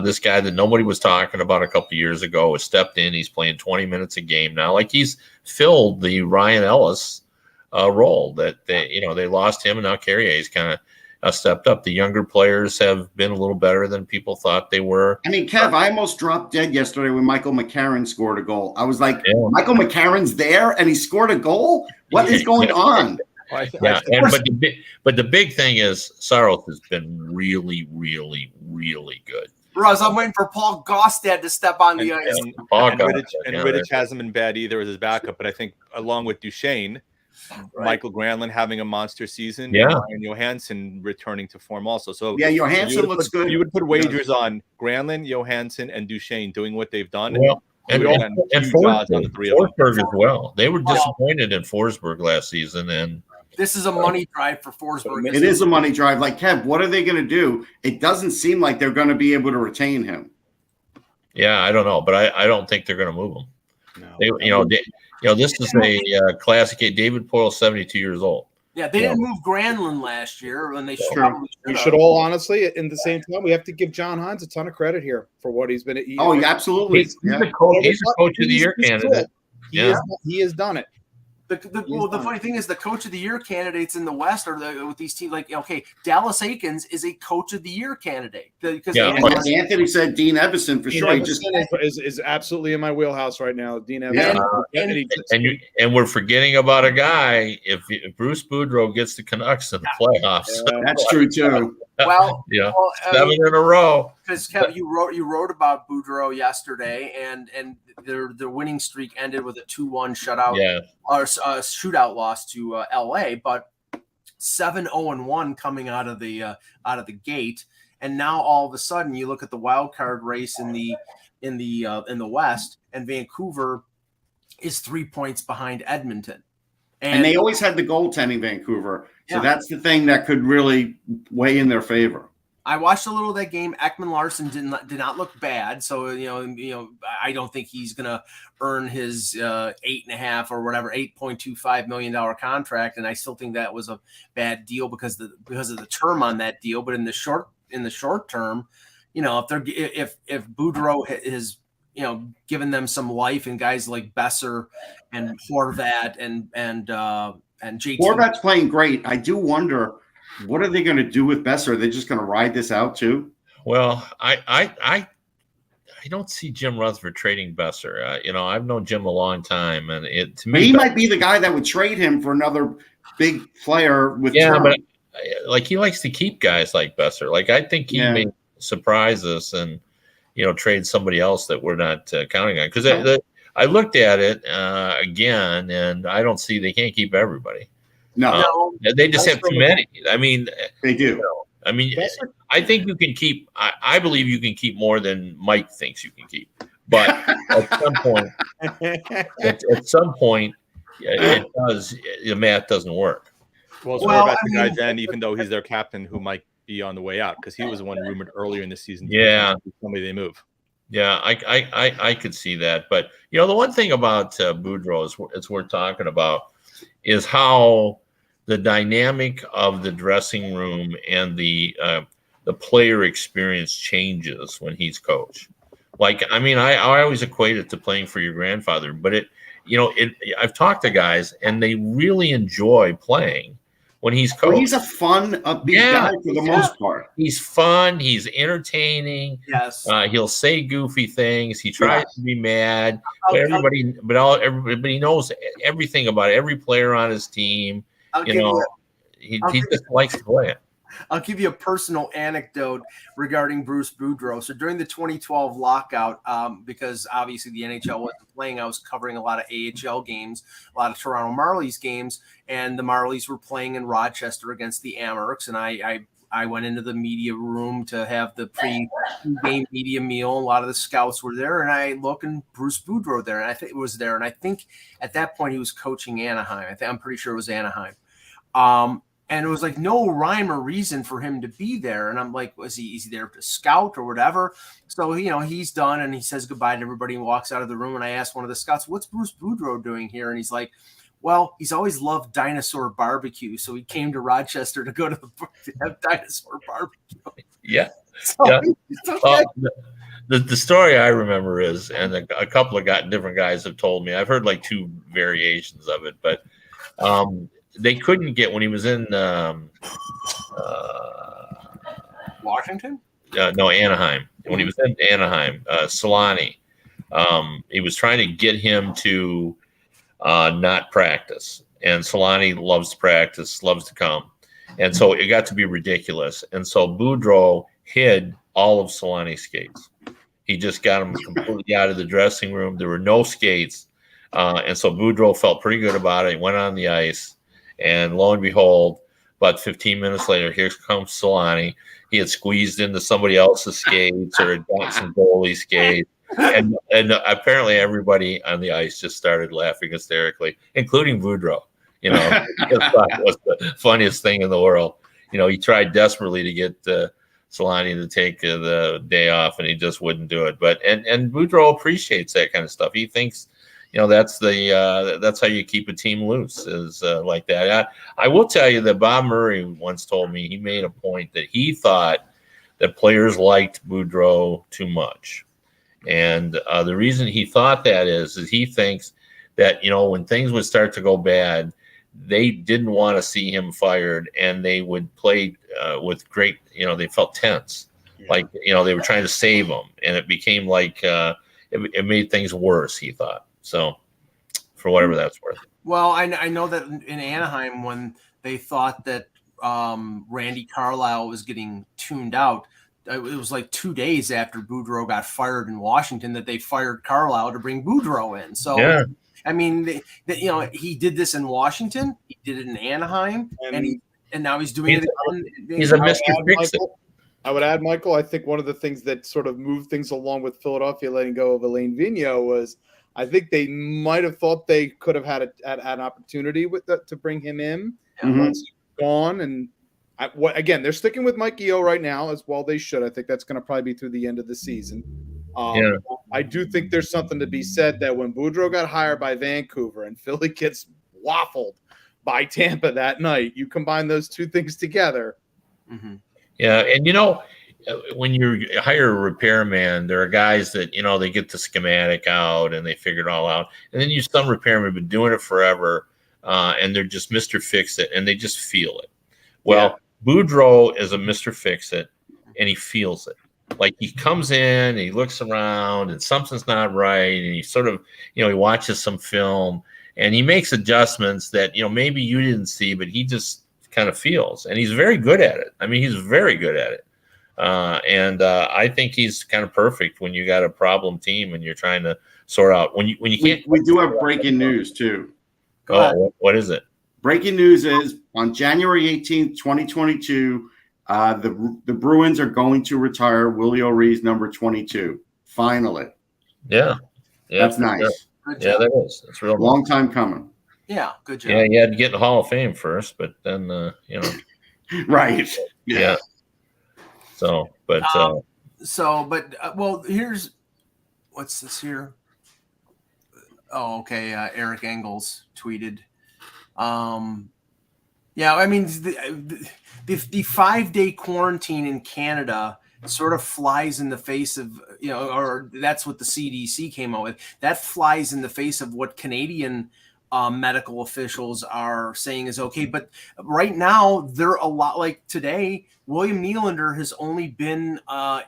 this guy that nobody was talking about a couple of years ago, has stepped in. He's playing 20 minutes a game now. Like, he's filled the Ryan Ellis role that they lost him, and now Carrier is kind of stepped up. The younger players have been a little better than people thought they were. I mean, Kev, I almost dropped dead yesterday when Michael McCarron scored a goal. I was like, Michael McCarron's there and he scored a goal? What is going on? But the big thing is Saros has been really, really, really good. Russ, I'm waiting for Paul Gaustad to step on the ice. And Rittich hasn't been bad either as his backup, but I think along with Duchesne, Michael Granlund having a monster season, and Johansson returning to form also. So Johansson looks good. You would put wagers on Granlund, Johansson, and Duchesne doing what they've done. Well, and Forsberg as well. They were disappointed in Forsberg last season, and this is a money drive for Forsberg. It is a money drive. Like, Kev, what are they going to do? It doesn't seem like they're going to be able to retain him. Yeah, I don't know, but I don't think they're going to move him. No. This is a classic. David Poile, 72 years old. Yeah, they didn't move Granlund last year when they We should all honestly, in the same time, we have to give John Hines a ton of credit here for what he's been. Absolutely. He's a coach of the year candidate. He has done it. The funny thing is the coach of the year candidates in the West are with these teams. Like, Dallas Aikens is a coach of the year candidate because Anthony said Dean Evison for sure. Is absolutely in my wheelhouse right now. Dean Evison, and we're forgetting about a guy. If Bruce Boudreau gets the Canucks in the playoffs, that's true too. Well, 7 in a row. Because Kevin, you wrote about Boudreau yesterday, and their winning streak ended with a 2-1 shutout or shootout loss to LA, but 7-0-1 coming out of the gate, and now all of a sudden you look at the wild card race in the West, and Vancouver is 3 points behind Edmonton. And they always had the goaltending, Vancouver. So that's the thing that could really weigh in their favor. I watched a little of that game. Ekman Larson did not look bad. So, I don't think he's going to earn his $8.5 or whatever, $8.25 million contract. And I still think that was a bad deal because of the term on that deal. But in the short term, if Boudreau is, given them some life, and guys like Besser and Horvat and JT. Horvat's playing great. I do wonder, what are they going to do with Besser? Are they just going to ride this out too? Well, I don't see Jim Rutherford trading Besser. I've known Jim a long time, and to me, he might be the guy that would trade him for another big player with. But he likes to keep guys like Besser. Like, I think he may surprise us and trade somebody else that we're not counting on. Because I looked at it again, and I don't see they can't keep everybody. No, they just have too many. I mean, they do. I think you can keep. I believe you can keep more than Mike thinks you can keep. But at some point, it does. The math doesn't work. Well, it's more about the guys, then, even though he's their captain, who might be on the way out, because he was the one rumored earlier in the season. Somebody they move. Yeah, I could see that. But the one thing about Boudreau it's worth talking about is how the dynamic of the dressing room and the player experience changes when he's coach. Like, I always equate it to playing for your grandfather, but I've talked to guys and they really enjoy playing when he's coach. Well, he's a fun, upbeat guy for the most part. He's fun. He's entertaining. Yes. He'll say goofy things. He tries to be mad. But everybody knows everything about every player on his team. He just likes to play it. I'll give you a personal anecdote regarding Bruce Boudreau. So during the 2012 lockout, because obviously the NHL wasn't playing, I was covering a lot of AHL games, a lot of Toronto Marlies games, and the Marlies were playing in Rochester against the Amerks, and I went into the media room to have the pre-game media meal. A lot of the scouts were there, and I look, and Bruce Boudreau there, and I think it was there, and I think at that point he was coaching Anaheim. I'm pretty sure it was Anaheim. And it was like no rhyme or reason for him to be there. And I'm like, is he there to scout or whatever? So, he's done, and he says goodbye to everybody and walks out of the room. And I asked one of the scouts, what's Bruce Boudreau doing here? And he's like, well, he's always loved dinosaur barbecue. So he came to Rochester to go to have dinosaur barbecue. Yeah. So, the story I remember is, and a couple of different guys have told me, I've heard like two variations of it, but they couldn't get, when he was in Washington? No, Anaheim. When he was in Anaheim, Solani, he was trying to get him to not practice. And Solani loves to practice, loves to come. And so it got to be ridiculous. And so Boudreau hid all of Solani's skates. He just got him completely out of the dressing room. There were no skates. And so Boudreau felt pretty good about it. He went on the ice. And lo and behold, about 15 minutes later, here comes Solani. He had squeezed into somebody else's skates or had got some goalie skates. And apparently everybody on the ice just started laughing hysterically, including Boudreau. You know, it was the funniest thing in the world. You know, he tried desperately to get Solani to take the day off, and he just wouldn't do it. But and Boudreau appreciates that kind of stuff. He thinks, you know, that's how you keep a team loose, is like that. I will tell you that Bob Murray once told me he made a point that he thought that players liked Boudreau too much. And the reason he thought that is he thinks that, you know, when things would start to go bad, they didn't want to see him fired, and they would play with great, you know, they felt tense. Yeah. Like, you know, they were trying to save him, and it became like it made things worse, he thought. So for whatever that's worth. Well, I know that in Anaheim, when they thought that Randy Carlyle was getting tuned out, it was like 2 days after Boudreau got fired in Washington that they fired Carlyle to bring Boudreau in. So, yeah. I mean, you know, he did this in Washington, he did it in Anaheim, and now he's doing it again. He's a Mr. Fix-It. I would add, Michael, I think one of the things that sort of moved things along with Philadelphia letting go of Alain Vigneault was, I think they might have thought they could have had an opportunity to bring him in once he's gone. And again, they're sticking with Mike Yeo right now, as well they should. I think that's going to probably be through the end of the season. I do think there's something to be said that when Boudreau got hired by Vancouver and Philly gets waffled by Tampa that night, you combine those two things together. Mm-hmm. Yeah, and you know, when you hire a repairman, there are guys that, you know, they get the schematic out and they figure it all out. And then some repairmen have been doing it forever, and they're just Mr. Fix-It, and they just feel it. Well, Boudreau is a Mr. Fix-It, and he feels it. Like, he comes in, and he looks around, and something's not right, and he sort of, you know, he watches some film, and he makes adjustments that, you know, maybe you didn't see, but he just kind of feels. And he's very good at it. I mean, he's very good at it. And I think he's kind of perfect when you got a problem team and you're trying to sort out when you can't. We do have breaking news too. What is it? Breaking news is on January 18th, 2022, the Bruins are going to retire Willie O'Ree's number 22. Finally. Yeah. That's nice. Yeah, that is. It's real long time coming. Yeah, good job. Yeah, you had to get in the Hall of Fame first, but then you know. Right. Yeah. So, but well, here's what's this here? Oh, okay. Eric Engels tweeted. Yeah, I mean, the 5-day quarantine in Canada sort of flies in the face of, you know, or that's what the CDC came out with. That flies in the face of what Canadian medical officials are saying is okay. But right now, they're a lot like today. William Nylander has only been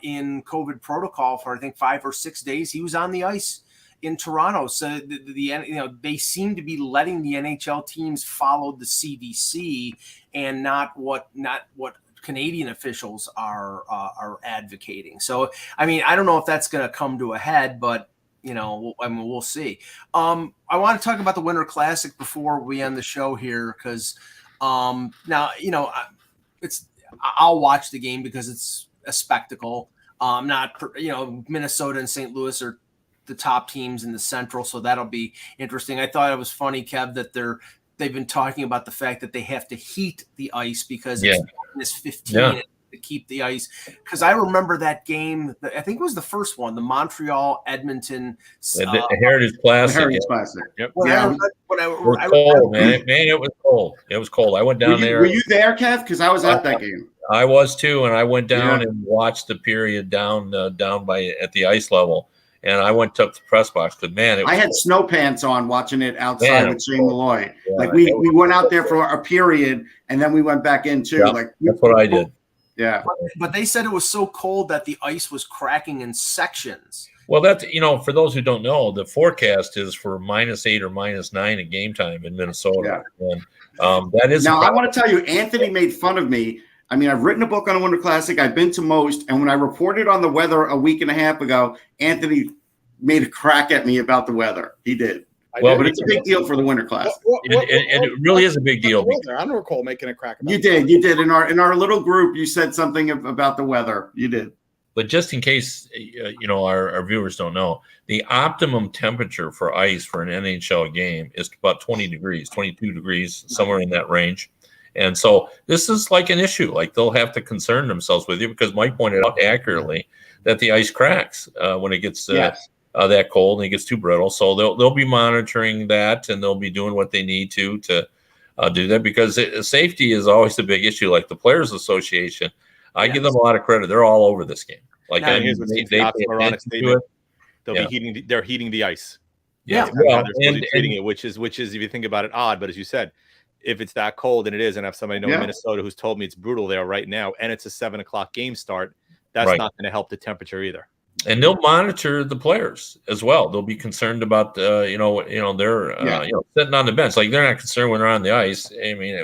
in COVID protocol for, I think, 5 or 6 days. He was on the ice in Toronto. So they seem to be letting the NHL teams follow the CDC and not what Canadian officials are advocating. So, I mean, I don't know if that's going to come to a head, but you know, I mean, we'll see. I want to talk about the Winter Classic before we end the show here, because now, you know, I'll watch the game because it's a spectacle. Not, you know, Minnesota and St. Louis are the top teams in the Central, so that'll be interesting. I thought it was funny, Kev, that they've been talking about the fact that they have to heat the ice because it's 15 to keep the ice. Because I remember that game, I think it was the first one, the Montreal Edmonton the Heritage Classic. Heritage Classic. Yep. It was cold, man. It was cold. It was cold. I went down there. Were you there, Kev? Because I was at that game. I was too, and I went down and watched the period down by at the ice level. And I went to the press box, but man, I had snow pants on watching it outside with Shane Malloy. Like we went out there for a period, and then we went back in too. Yeah, like that's what I did. Yeah, but they said it was so cold that the ice was cracking in sections. Well, that's, for those who don't know, the forecast is for -8 or -9 at game time in Minnesota. Yeah. And that is now I want to tell you, Anthony made fun of me. I mean, I've written a book on the Winter Classic. I've been to most, and when I reported on the weather a week and a half ago, Anthony made a crack at me about the weather. He did. But it's a big deal for the Winter Classic. It really is a big deal. I don't recall making a crack about You did. In our little group, you said something about the weather. You did. But just in case, our viewers don't know, the optimum temperature for ice for an NHL game is about 20 degrees, 22 degrees, somewhere in that range. And so this is like an issue. Like they'll have to concern themselves with you because Mike pointed out accurately that the ice cracks when it gets that cold and it gets too brittle. So they'll be monitoring that, and they'll be doing what they need to do that, because safety is always the big issue. Like the Players Association, I give them a lot of credit. They're all over this game. Like they're heating the ice. Yeah. They're treating it, which is if you think about it, odd. But as you said, if it's that cold, and it is, and I have somebody in Minnesota who's told me it's brutal there right now, and it's a 7:00 game start, that's not going to help the temperature either. And they'll monitor the players as well. They'll be concerned about they're sitting on the bench. Like they're not concerned when they're on the ice. I mean,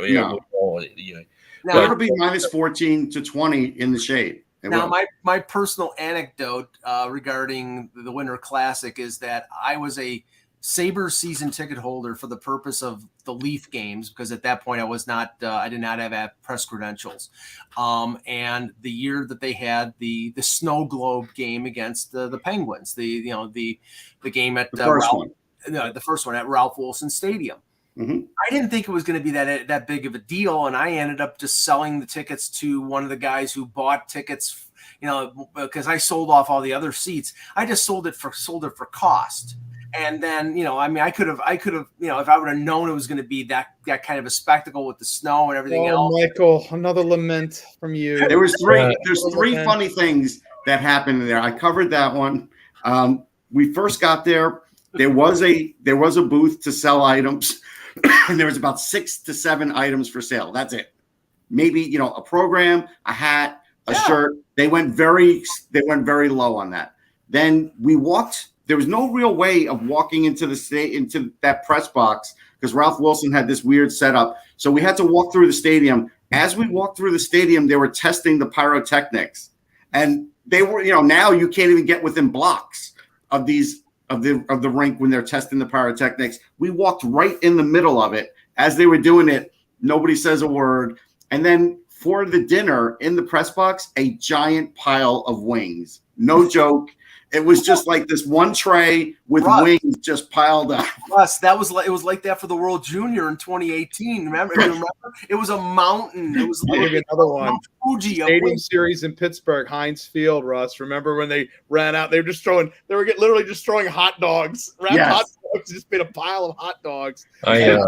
now it'll be -14 to 20 in the shade. My personal anecdote regarding the Winter Classic is that I was a Sabres season ticket holder for the purpose of the Leaf games, because at that point I was not, I did not have press credentials. And the year that they had the snow globe game against the Penguins, the game at the first one at Ralph Wilson Stadium. Mm-hmm. I didn't think it was going to be that big of a deal, and I ended up just selling the tickets to one of the guys who bought tickets. Because I sold off all the other seats. I just sold it for cost. And then, I could have, if I would have known it was going to be that kind of a spectacle with the snow and everything else. Michael, another lament from you. There's three funny things that happened there. I covered that one. We first got there. There was a booth to sell items, and there was about 6 to 7 items for sale. That's it. Maybe, a program, a hat, a shirt. They went very low on that. Then we walked. There was no real way of walking into that press box because Ralph Wilson had this weird setup. So we had to walk through the stadium. As we walked through the stadium, they were testing the pyrotechnics, and they were, now you can't even get within blocks of the rink when they're testing the pyrotechnics. We walked right in the middle of it as they were doing it. Nobody says a word, and then for the dinner in the press box, a giant pile of wings. No joke. It was just like this one tray with wings just piled up. Russ, it was like that for the World Junior in 2018. Remember? It was a mountain. It was like another one. Fuji Stadium series in Pittsburgh, Heinz Field. Russ, remember when they ran out? They were literally just throwing hot dogs. Hot dogs, just made a pile of hot dogs. I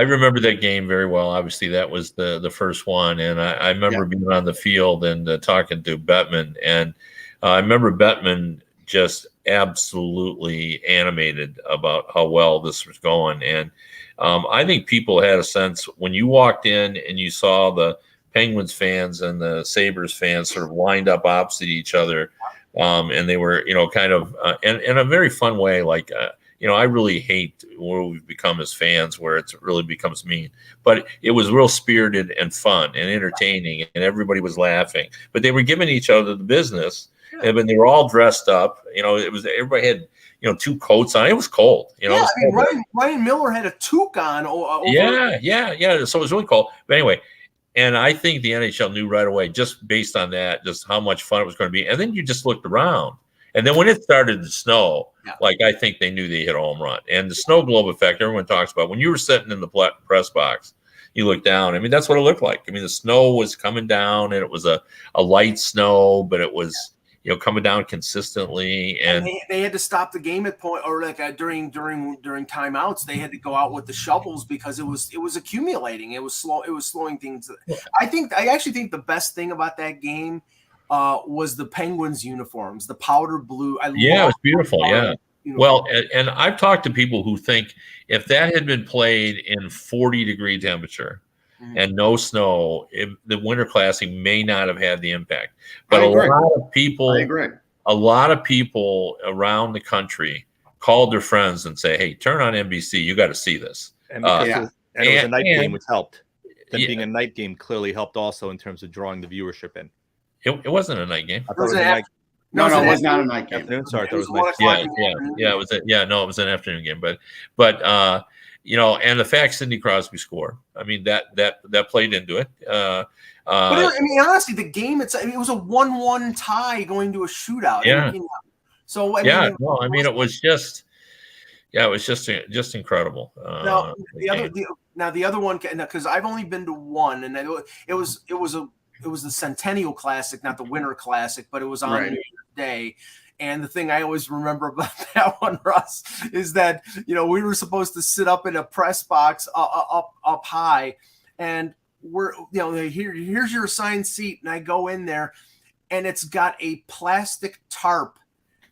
remember that game very well. Obviously, that was the first one, and I remember being on the field and talking to Bettman, and I remember Bettman just absolutely animated about how well this was going. And I think people had a sense when you walked in and you saw the Penguins fans and the Sabres fans sort of lined up opposite each other. And they were, kind of in a very fun way. Like, I really hate where we've become as fans, where it really becomes mean. But it was real spirited and fun and entertaining, and everybody was laughing. But they were giving each other the business. And when they were all dressed up, it was everybody had 2 coats on. It was cold. Ryan Miller had a toque on. Yeah. So it was really cold. But anyway, and I think the NHL knew right away, just based on that, just how much fun it was going to be. And then you just looked around, and then when it started to snow, I think they knew they hit a home run. And the snow globe effect, everyone talks about. When you were sitting in the press box, you look down. I mean, that's what it looked like. I mean, the snow was coming down, and it was a light snow, but it was coming down consistently, and they had to stop the game at point, or during timeouts, they had to go out with the shovels because it was accumulating. It was slowing things. I actually think the best thing about that game was the Penguins uniforms, the powder blue. It was beautiful. Yeah. Well, and I've talked to people who think if that had been played in 40-degree temperature and no snow, the Winter Classic may not have had the impact. But a lot of people around the country called their friends and say, "Hey, turn on NBC. You got to see this." And it was a night game, which helped. Then being a night game clearly helped also in terms of drawing the viewership in. It wasn't a night game. No, it was not a night game. Afternoon. Sorry, it was it was an afternoon game. But and the fact Sidney Crosby scored, I mean that played into it. But I mean, honestly, the game it was a 1-1 tie going to a shootout. Yeah. So it was just incredible. The other one, because I've only been to one, and it was the Centennial Classic, not the Winter Classic, but it was on New Year's Day. And the thing I always remember about that one, Russ, is that we were supposed to sit up in a press box up high, and we're here's your assigned seat, and I go in there, and it's got a plastic tarp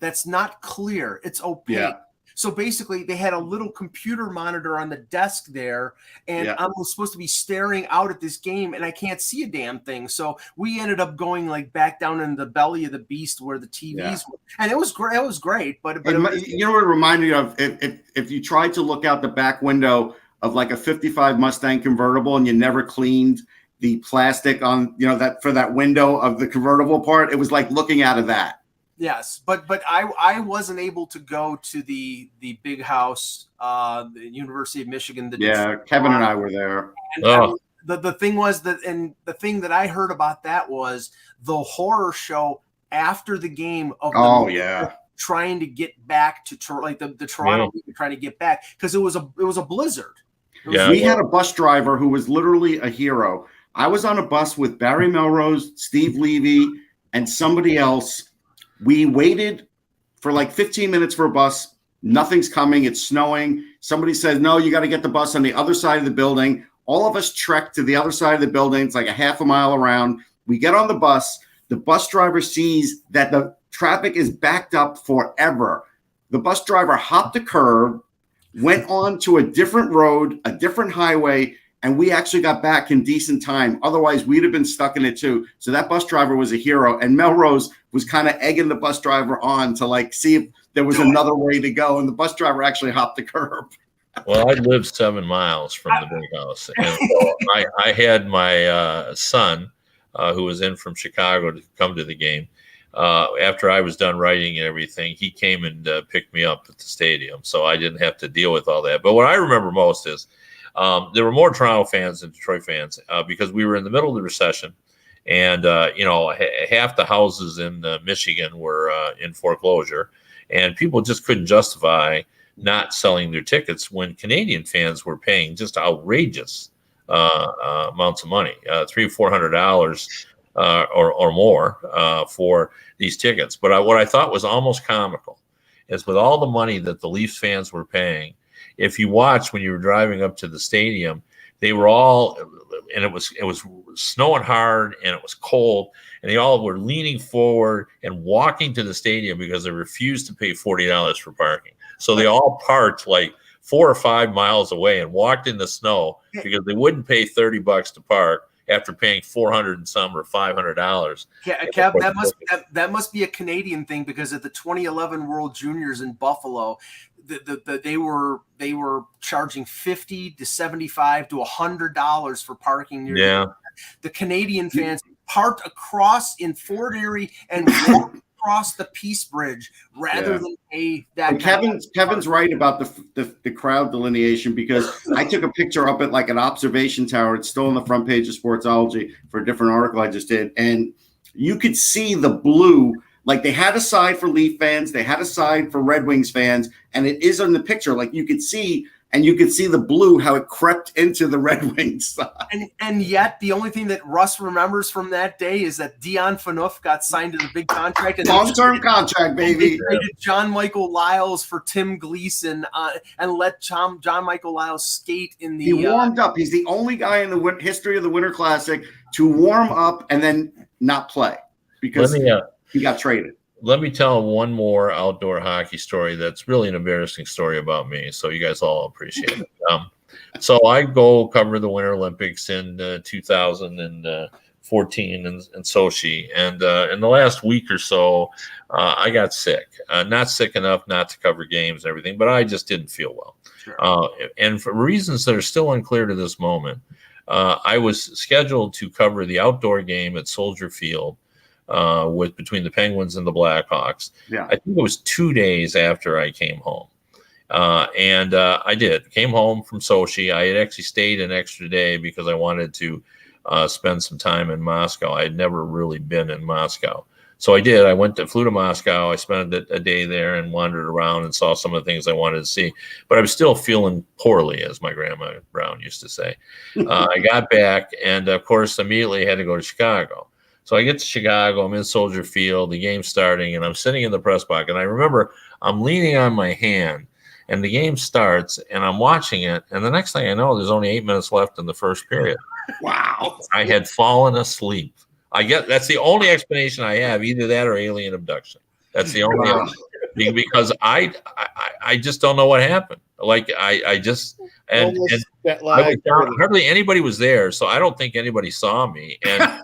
that's not clear, it's opaque. Yeah. So basically, they had a little computer monitor on the desk there, and I was supposed to be staring out at this game, and I can't see a damn thing. So we ended up going back down in the belly of the beast where the TVs were, and it was great. It was great, but what it reminded me of? If you tried to look out the back window of a '55 Mustang convertible, and you never cleaned the plastic on that for that window of the convertible part, it was like looking out of that. Yes, but I wasn't able to go to the big house, the University of Michigan. Kevin and I were there. And the thing was and the thing that I heard about that was the horror show after the game of trying to get back to the Toronto League trying to get back because it was a blizzard. We had a bus driver who was literally a hero. I was on a bus with Barry Melrose, Steve Levy, and somebody else. We waited for 15 minutes for a bus. Nothing's coming. It's snowing. Somebody says, no, you got to get the bus on the other side of the building. All of us trek to the other side of the building. It's like a half a mile around. We get on the bus. The bus driver sees that the traffic is backed up forever. The bus driver hopped a curb, went on to a different road, a different highway, and we actually got back in decent time. Otherwise, we'd have been stuck in it too. So that bus driver was a hero. And Melrose was kind of egging the bus driver on to see if there was another way to go. And the bus driver actually hopped the curb. Well, I lived 7 miles from the big house. And so I had my son, who was in from Chicago to come to the game. After I was done writing and everything, he came and picked me up at the stadium. So I didn't have to deal with all that. But what I remember most is, there were more Toronto fans than Detroit fans because we were in the middle of the recession, and half the houses in Michigan were in foreclosure, and people just couldn't justify not selling their tickets when Canadian fans were paying just outrageous amounts of money, $300-400 or more for these tickets. But what I thought was almost comical is with all the money that the Leafs fans were paying. If you watch when you were driving up to the stadium, they were all, and it was snowing hard and it was cold, and they all were leaning forward and walking to the stadium because they refused to pay $40 for parking. So they all parked 4 or 5 miles away and walked in the snow because they wouldn't pay $30 to park after paying $400 and some or $500. Kev, that must be a Canadian thing because at the 2011 World Juniors in Buffalo, they were charging $50 to $75 to $100 for parking near the Canadian fans parked across in Fort Erie and walked across the Peace Bridge rather than pay that. And Kevin's right about the crowd delineation because I took a picture up at an observation tower. It's still on the front page of Sportsology for a different article I just did, and you could see the blue. They had a side for Leaf fans, they had a side for Red Wings fans, and it is on the picture. You could see the blue, how it crept into the Red Wings side. And yet, the only thing that Russ remembers from that day is that Dion Phaneuf got signed to the big contract. Long-term contract, baby. They traded John Michael Lyles for Tim Gleason and let John Michael Lyles skate in the. He warmed up. He's the only guy in the history of the Winter Classic to warm up and then not play. because he got traded. Let me tell one more outdoor hockey story that's really an embarrassing story about me, so you guys all appreciate it. So I go cover the Winter Olympics in 2014 in Sochi, and in the last week or so, I got sick. Not sick enough not to cover games and everything, but I just didn't feel well. Sure. And for reasons that are still unclear to this moment, I was scheduled to cover the outdoor game at Soldier Field between the Penguins and the Blackhawks. Yeah. I think it was 2 days after I came home. And I came home from Sochi. I had actually stayed an extra day because I wanted to spend some time in Moscow. I had never really been in Moscow. So I did. I flew to Moscow. I spent a day there and wandered around and saw some of the things I wanted to see. But I was still feeling poorly, as my grandma Brown used to say. I got back and, of course, immediately had to go to Chicago. So I get to Chicago. I'm in Soldier Field. The game's starting, and I'm sitting in the press box. And I remember I'm leaning on my hand, and the game starts, and I'm watching it. And the next thing I know, there's only 8 minutes left in the first period. Wow. I had fallen asleep. That's the only explanation I have, either that or alien abduction. That's the only because I just don't know what happened. Like I just hardly anybody was there, so I don't think anybody saw me. And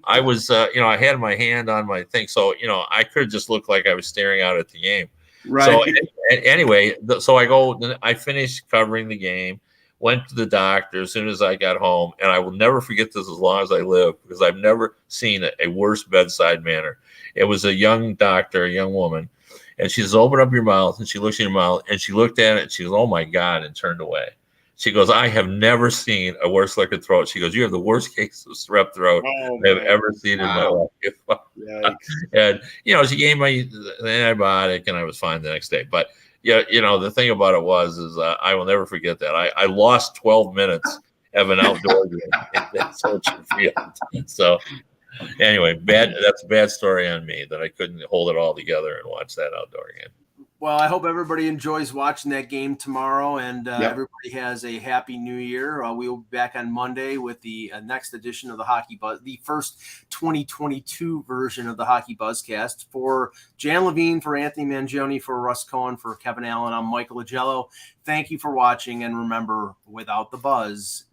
I was I had my hand on my thing, so I could just look like I was staring out at the game. Right. So anyway, so I finished covering the game. Went to the doctor as soon as I got home, and I will never forget this as long as I live because I've never seen a worse bedside manner. It was a young doctor, a young woman, and she says, "Open up your mouth," and she looks in your mouth, and she looked at it, and she goes, "Oh my God," and turned away. She goes, "I have never seen a worse liquor throat." She goes, "You have the worst case of strep throat I have ever seen in my life." And she gave me the antibiotic, and I was fine the next day. But the thing about it was I will never forget that. I lost 12 minutes of an outdoor game in Soldier Field. So anyway, that's a bad story on me that I couldn't hold it all together and watch that outdoor game. Well, I hope everybody enjoys watching that game tomorrow, and everybody has a happy new year. We will be back on Monday with the next edition of the Hockey Buzz, the first 2022 version of the Hockey Buzzcast. For Jan Levine, for Anthony Mangione, for Russ Cohen, for Kevin Allen, I'm Michael Agello. Thank you for watching, and remember, without the buzz,